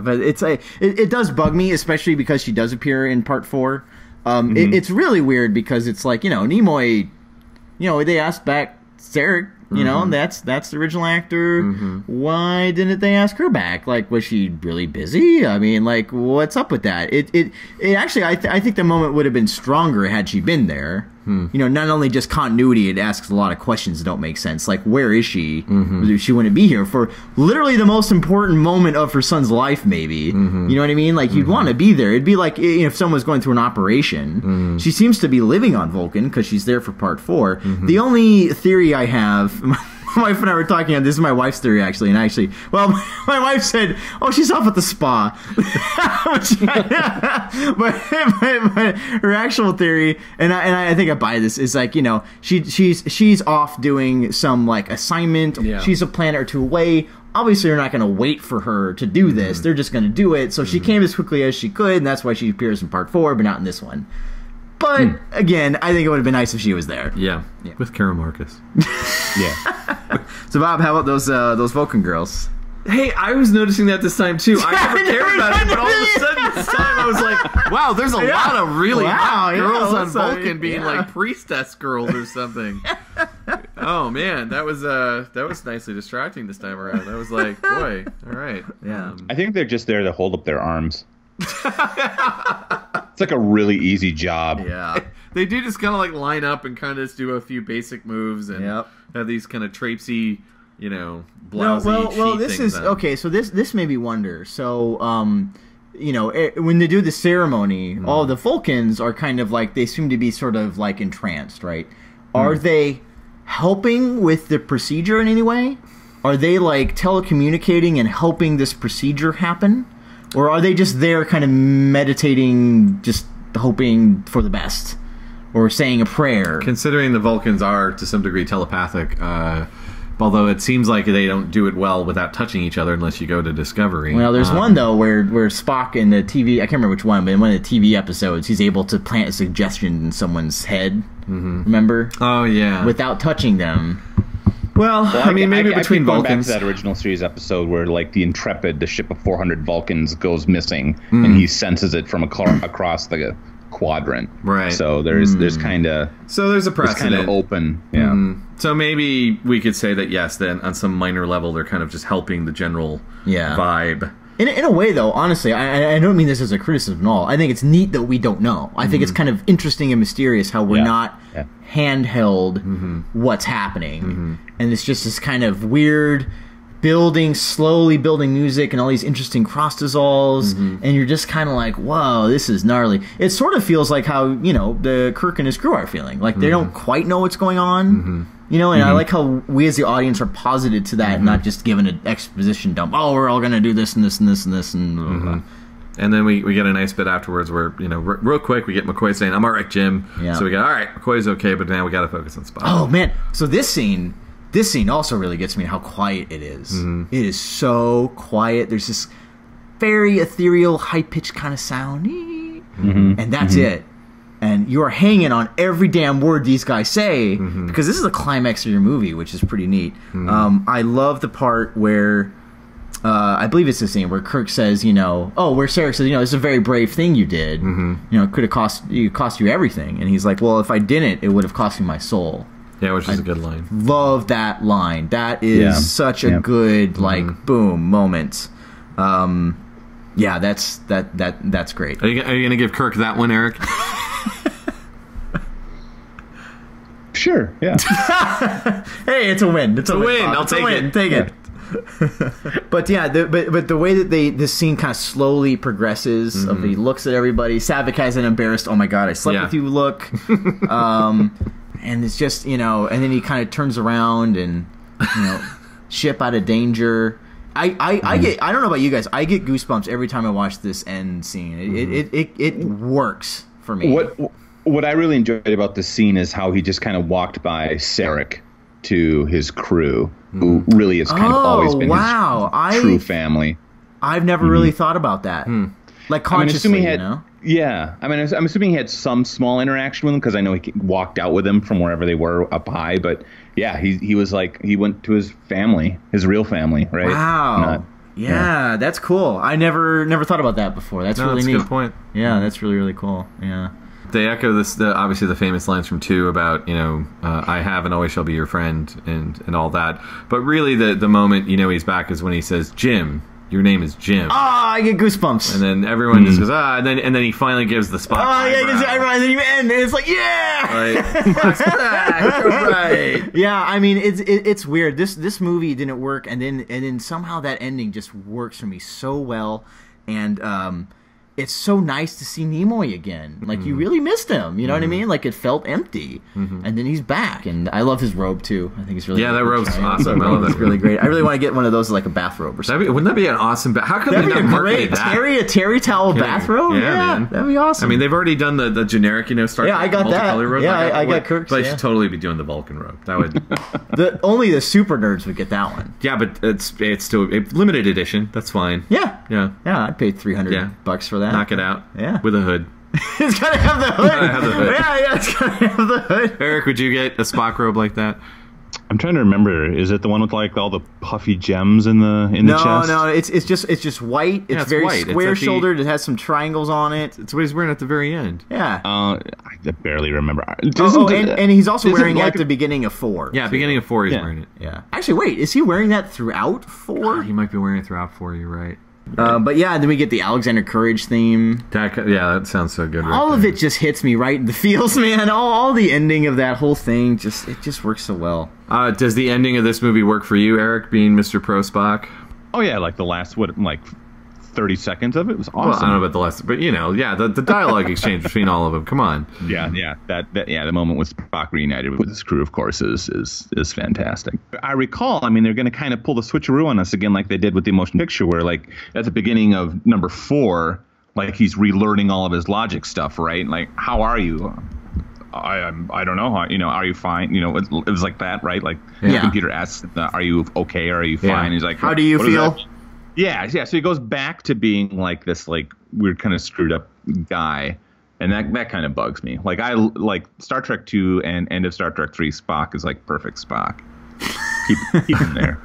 But it does bug me, especially because she does appear in part 4. It's really weird because it's like, Nimoy, they asked back Sarek. That's the original actor. Why didn't they ask her back? Like, was she really busy? I mean, like, what's up with that? It actually, I think the moment would have been stronger had she been there. Not only just continuity, it asks a lot of questions that don't make sense. Like, where is she? She wouldn't be here for literally the most important moment of her son's life, maybe. You know what I mean? Like, you'd want to be there. It'd be like if someone was going through an operation. She seems to be living on Vulcan because she's there for part 4. The only theory I have my wife and I were talking on this is my wife's theory actually, well, my wife said, "Oh, she's off at the spa," but her actual theory, and I think I buy this, is like, you know, she's off doing some like assignment. Yeah. She's a planet or two away. Obviously, they're not going to wait for her to do this. Mm-hmm. They're just going to do it. So she came as quickly as she could, and that's why she appears in part 4, but not in this one. But again, I think it would have been nice if she was there. Yeah. With Kara Marcus. Yeah. So Bob, how about those Vulcan girls? Hey, I was noticing that this time too. I never cared about it, but all of a sudden this time I was like, wow, there's a lot of really hot girls on Vulcan being like priestess girls or something. Oh man, that was nicely distracting this time around. I was like, boy, all right. Yeah. I think they're just there to hold up their arms. It's like a really easy job. Yeah. They do just kind of like line up and kind of just do a few basic moves and have these kind of traipsy, you know, blousy well, this things is okay. So this made me wonder. So, you know, when they do the ceremony, all the Vulcans are kind of like, they seem to be sort of like entranced, right? Are they helping with the procedure in any way? Are they like telecommunicating and helping this procedure happen? Or are they just there kind of meditating, just hoping for the best? Or saying a prayer? Considering the Vulcans are, to some degree, telepathic, although it seems like they don't do it well without touching each other unless you go to Discovery. Well, there's one, though, where Spock in the TV... I can't remember which one, but in one of the TV episodes, he's able to plant a suggestion in someone's head. Mm-hmm. Remember? Oh, yeah. Without touching them. Well, I mean, maybe between Vulcans. Back to that original series episode where, like, the Intrepid, the ship of 400 Vulcans, goes missing, and he senses it from across the quadrant. Right. So there's kind of... So there's a precedent. It's kind of open. Yeah. So maybe we could say that, yes, then on some minor level, they're kind of just helping the general vibe. In a way, though, honestly, I don't mean this as a criticism at all. I think it's neat that we don't know. I think it's kind of interesting and mysterious how we're not handheld what's happening. And it's just this kind of weird slowly building music and all these interesting cross dissolves, and you're just kind of like, whoa, this is gnarly. It sort of feels like how, you know, the Kirk and his crew are feeling. Like, they don't quite know what's going on. You know, and I like how we as the audience are posited to that, not just given an exposition dump. Oh, we're all going to do this and this and this and this and blah, blah, blah. And then we get a nice bit afterwards where, you know, real quick, we get McCoy saying, "I'm all right, Jim." Yeah. So we go, all right, McCoy's okay, but now we got to focus on Spock. Oh, man. So this scene also really gets me how quiet it is. It is so quiet. There's this very ethereal, high-pitched kind of sound. And that's it. And you are hanging on every damn word these guys say, because this is the climax of your movie, which is pretty neat. I love the part where, I believe it's the scene where Kirk says, you know, where Sarek says, you know, it's a very brave thing you did. You know, it could have cost you everything. And he's like, well, if I didn't, it would have cost me my soul. Yeah, which is a good line. Love that line. That is such a good, like, boom moment. Yeah, that's great. Are you going to give Kirk that one, Eric? Sure, yeah. Hey, it's a win. It's a win. I'll take it. Take it. But yeah, but the way that this scene kind of slowly progresses, of he looks at everybody. Savick has an embarrassed, "Oh my god, I slept with you" look, and it's just, you know, and then he kind of turns around and, you know, ship out of danger. I get, I don't know about you guys, I get goosebumps every time I watch this end scene. It works for me. What I really enjoyed about this scene is how he just kind of walked by Sarek to his crew, who really has kind of always been his true family. I've never really thought about that. Like, consciously, you know? Yeah. I mean, I'm assuming he had some small interaction with him, because I know he walked out with him from wherever they were up high. But yeah, he was like, he went to his family, his real family, right? Wow. Yeah, that's cool. I never thought about that before. That's really neat. That's a good point. Yeah, that's really, really cool. Yeah. They echo this, obviously the famous lines from 2 about, you know, I have and always shall be your friend and all that. But really the moment, you know, he's back is when he says, "Jim, your name is Jim." I get goosebumps. And then everyone just goes, and then he finally gives the Spock. And then you end, and it's like, right. Yeah, I mean, it's weird. This movie didn't work, and then somehow that ending just works for me so well, and it's so nice to see Nimoy again. Like, you really missed him. You know what I mean? Like, it felt empty. And then he's back. And I love his robe, too. I think it's really Yeah, that robe's awesome. I love that. It's really great. I really want to get one of those, like a bathrobe or something. Wouldn't that be an awesome... How come they not marketed that? A terry towel bathrobe? Yeah, man. That'd be awesome. I mean, they've already done the generic, Star Trek I got that. robe. Yeah, I got Kirk's. But I should totally be doing the Vulcan robe. That would... Only the super nerds would get that one. Yeah, but it's still limited edition. That's fine. Yeah. Yeah. Yeah, I'd pay $300 for that. Knock it out. Yeah. With a hood. It's gotta have the hood. Yeah, it's gotta have the hood. Eric, would you get a Spock robe like that? I'm trying to remember. Is it the one with like all the puffy gems in the chest? No. It's just white. It's very white. square shouldered. It has some triangles on it. It's what he's wearing at the very end. Yeah. I barely remember. And he's also wearing it at the beginning of 4. Yeah, beginning of 4 he's wearing it. Yeah. Actually, wait. Is he wearing that throughout 4? He might be wearing it throughout 4. You're right. But yeah, then we get the Alexander Courage theme. That sounds so good. All of it just hits me right in the feels, man. All the ending of that whole thing just works so well. Does the ending of this movie work for you, Eric, being Mr. Pro Spock? Oh yeah, like the last 30 seconds of it was awesome. Well, I don't know about the last, but the dialogue exchange between all of them. Come on. Yeah, the moment with Spock reunited with his crew, of course, is fantastic. I recall, they're going to kind of pull the switcheroo on us again, like they did with the motion picture, where like at the beginning of number 4, like he's relearning all of his logic stuff, right? Like, how are you? I don't know how, are you fine? It was like that, right? Like the computer asks, are you okay? Or are you fine? Yeah. He's like, how do you feel? Yeah. So he goes back to being like this, like weird kind of screwed up guy, and that kind of bugs me. Like I like Star Trek 2 and end of Star Trek 3 Spock is like perfect Spock. Keep him there.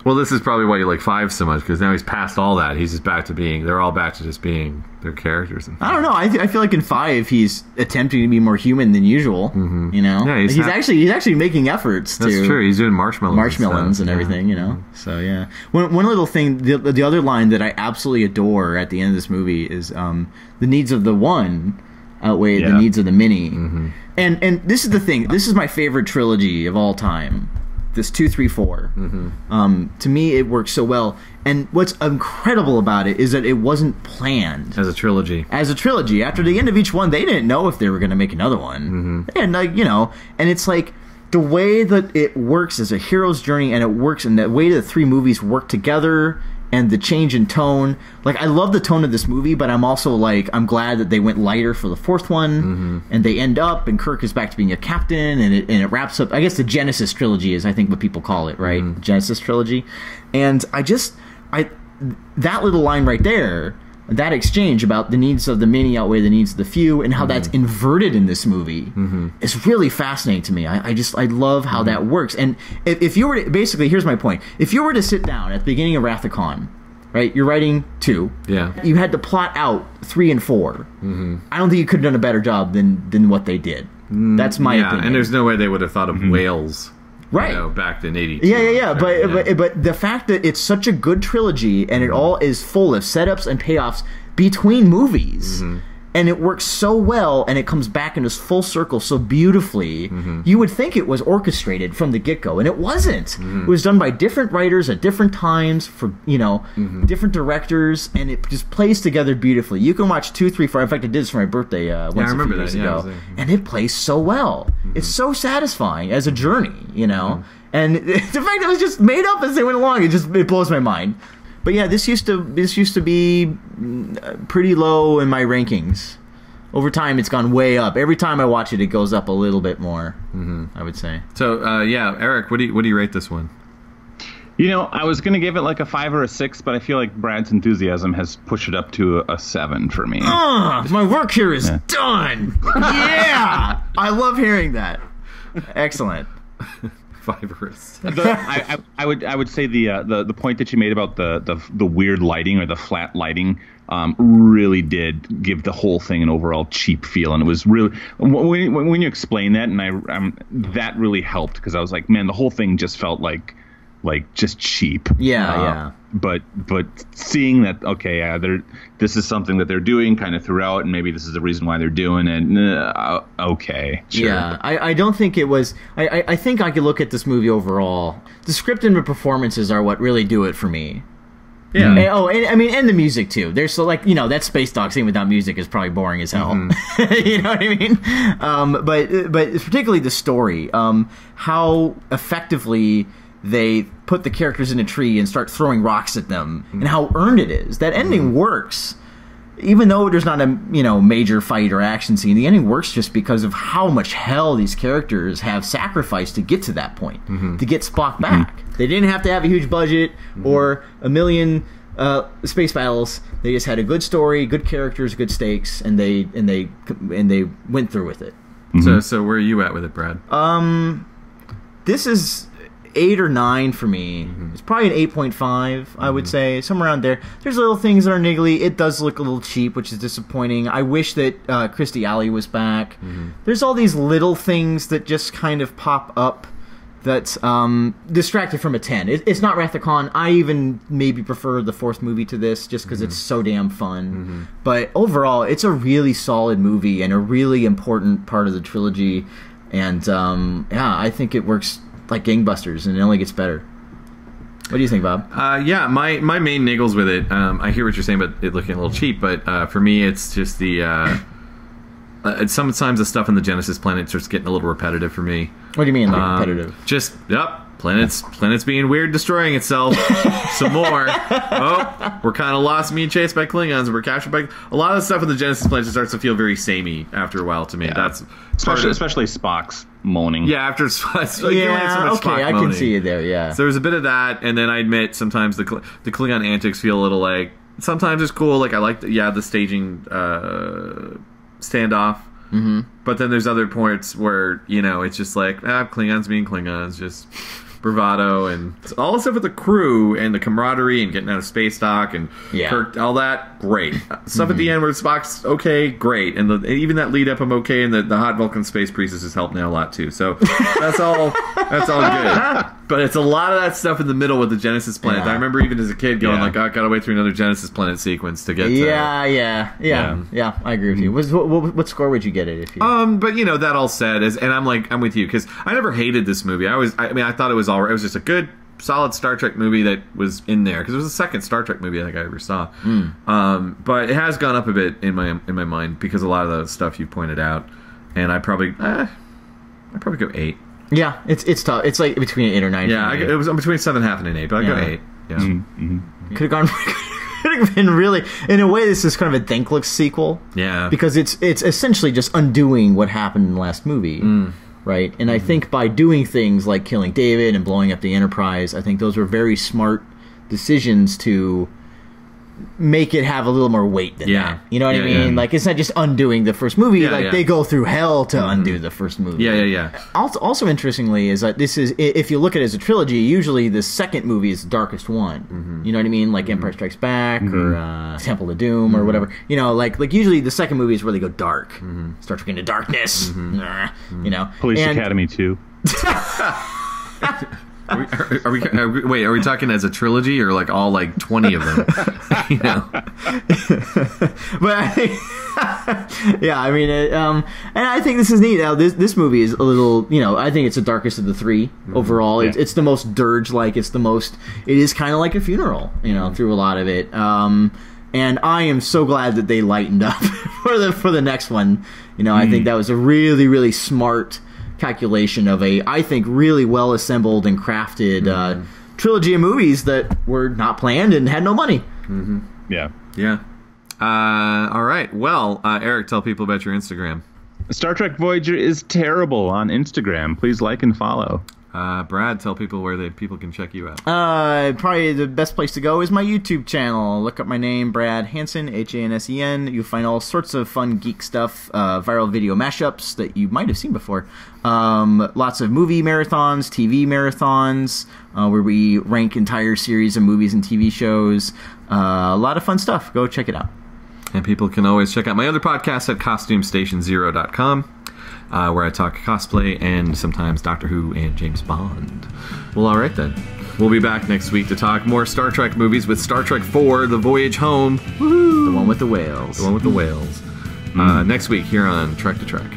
Well, this is probably why you like 5 so much, because now he's past all that. He's just back to being. They're all back to just being their characters. I don't know. I feel like in 5 he's attempting to be more human than usual. Mm-hmm. Yeah, he's actually making efforts. That's true. He's doing marshmallows and everything. Mm-hmm. So yeah. One little thing. The other line that I absolutely adore at the end of this movie is the needs of the one outweigh the needs of the many. Mm-hmm. And this is the thing. This is my favorite trilogy of all time. This 2, 3, 4. Mm-hmm. To me, it works so well. And what's incredible about it is that it wasn't planned as a trilogy. After the end of each one, they didn't know if they were going to make another one. Mm-hmm. And and it's like the way that it works as a hero's journey, and it works in the way the 3 movies work together. And the change in tone, like I love the tone of this movie, but I'm also like I'm glad that they went lighter for the 4th one, and they end up, and Kirk is back to being a captain, and it wraps up. I guess the Genesis trilogy is, I think, what people call it, right? The Genesis trilogy, and that little line right there, that exchange about the needs of the many outweigh the needs of the few, and how that's inverted in this movie is really fascinating to me. I love how that works. And if you were to, basically, here's my point: if you were to sit down at the beginning of Wrath of Khan, right? You're writing 2. Yeah. You had to plot out 3 and 4. I don't think you could have done a better job than what they did. That's my opinion. And there's no way they would have thought of whales. Right, back in '82. Yeah. But the fact that it's such a good trilogy, and it all is full of setups and payoffs between movies, and it works so well, and it comes back in this full circle so beautifully. You would think it was orchestrated from the get-go, and it wasn't. It was done by different writers at different times for different directors, and it just plays together beautifully. You can watch 2, 3, 4. In fact, I did this for my birthday once a few years ago, and it plays so well. It's so satisfying as a journey, and the fact that it was just made up as they went along, it blows my mind. But yeah, this used to be pretty low in my rankings. Over time, it's gone way up. Every time I watch it, it goes up a little bit more. I would say. So Eric, what do you rate this one? I was going to give it like a 5 or a 6, but I feel like Brad's enthusiasm has pushed it up to a 7 for me. My work here is done. Yeah, I love hearing that. Excellent. 5 or a 6. I would say the point that you made about the weird lighting or the flat lighting really did give the whole thing an overall cheap feel, and it was really when you explain that, and that really helped, because I was like, man, the whole thing just felt like just cheap. Yeah. But seeing that, this is something that they're doing kind of throughout, and maybe this is the reason why they're doing it. Okay, sure. Yeah, I don't think it was. I think I could look at this movie overall. The script and the performances are what really do it for me. Yeah. And the music too. There's that space dock scene without music is probably boring as hell. You know what I mean? But particularly the story, how effectively they put the characters in a tree and start throwing rocks at them, and how earned it is. That ending works. Even though there's not a major fight or action scene, the ending works just because of how much hell these characters have sacrificed to get to that point, to get Spock back. They didn't have to have a huge budget or a million space battles. They just had a good story, good characters, good stakes, and they went through with it. So where are you at with it, Brad? This is 8 or 9 for me. It's probably an 8.5, I would say, somewhere around there. There's little things that are niggly. It does look a little cheap, which is disappointing. I wish that Christy Alley was back. There's all these little things that just kind of pop up that's distracted from a 10. It's not Wrath of Khan. I even maybe prefer the 4th movie to this just because it's so damn fun. But overall, it's a really solid movie and a really important part of the trilogy. And I think it works like gangbusters, and it only gets better. What do you think, Bob? My main niggles with it, I hear what you're saying about it looking a little cheap, but for me it's just the sometimes the stuff on the Genesis planet starts getting a little repetitive for me. What do you mean, like repetitive? Just planet's being weird, destroying itself. Some more. Oh, we're kind of lost, being chased by Klingons, and we're captured by a lot of the stuff on the Genesis planet. Just starts to feel very samey after a while to me. That's especially Spock's moaning. Yeah, after Spock. I can see you there. Yeah. So there's a bit of that, and then I admit sometimes the Klingon antics feel a little like. Sometimes it's cool. Like I like the staging standoff. But then there's other points where it's just like Klingons being Klingons, just bravado, and all the stuff with the crew and the camaraderie and getting out of space dock and Kirk, all that great stuff at the end where Spock's okay, great, and even that lead up I'm okay, and the hot Vulcan space priestess has helped now a lot too. So that's all good. But it's a lot of that stuff in the middle with the Genesis planet. I remember even as a kid going like, I gotta wait through another Genesis planet sequence to get to Yeah, I agree with you. What score would you get it if you but that all said and I'm with you because I never hated this movie. I thought it was all right. It was just a good solid Star Trek movie that was in there because it was the second Star Trek movie I think I ever saw. But it has gone up a bit in my mind because a lot of the stuff you pointed out, and I'd probably go 8. Yeah, it's tough. It's like between 8 or 9. Yeah, it was between 7.5 and an 8, but I go 8. Yeah. Could have gone. Could have been really, in a way, this is kind of a thankless sequel. Yeah, because it's essentially just undoing what happened in the last movie, right? And I think by doing things like killing David and blowing up the Enterprise, I think those were very smart decisions to make it have a little more weight than that. You know what I mean? Like, it's not just undoing the first movie. They go through hell to undo the first movie. Yeah. Also, interestingly, is that this is, if you look at it as a trilogy, usually the second movie is the darkest one. You know what I mean? Like Empire Strikes Back or Temple of Doom or whatever. Like usually the second movie is where they go dark. Start into darkness. Police Academy 2. Are we talking as a trilogy or like all like 20 of them? But I think, and I think this is neat. Now, this movie is a little, I think it's the darkest of the 3 overall. It's the most dirge-like. It is kind of like a funeral, through a lot of it. And I am so glad that they lightened up for the next one. I think that was a really, really smart calculation of I think really well assembled and crafted trilogy of movies that were not planned and had no money. Yeah. All right. Well, Eric, tell people about your Instagram. Star Trek Voyager is terrible on Instagram. Please like and follow. Brad, tell people where people can check you out. Probably the best place to go is my YouTube channel. Look up my name, Brad Hansen, Hansen. You'll find all sorts of fun geek stuff, viral video mashups that you might have seen before. Lots of movie marathons, TV marathons, where we rank entire series of movies and TV shows. A lot of fun stuff. Go check it out. And people can always check out my other podcast at CostumeStation0.com. Where I talk cosplay and sometimes Doctor Who and James Bond. Well, all right then. We'll be back next week to talk more Star Trek movies with Star Trek 4, The Voyage Home. Woo-hoo. The one with the whales. Next week here on Trek to Trek.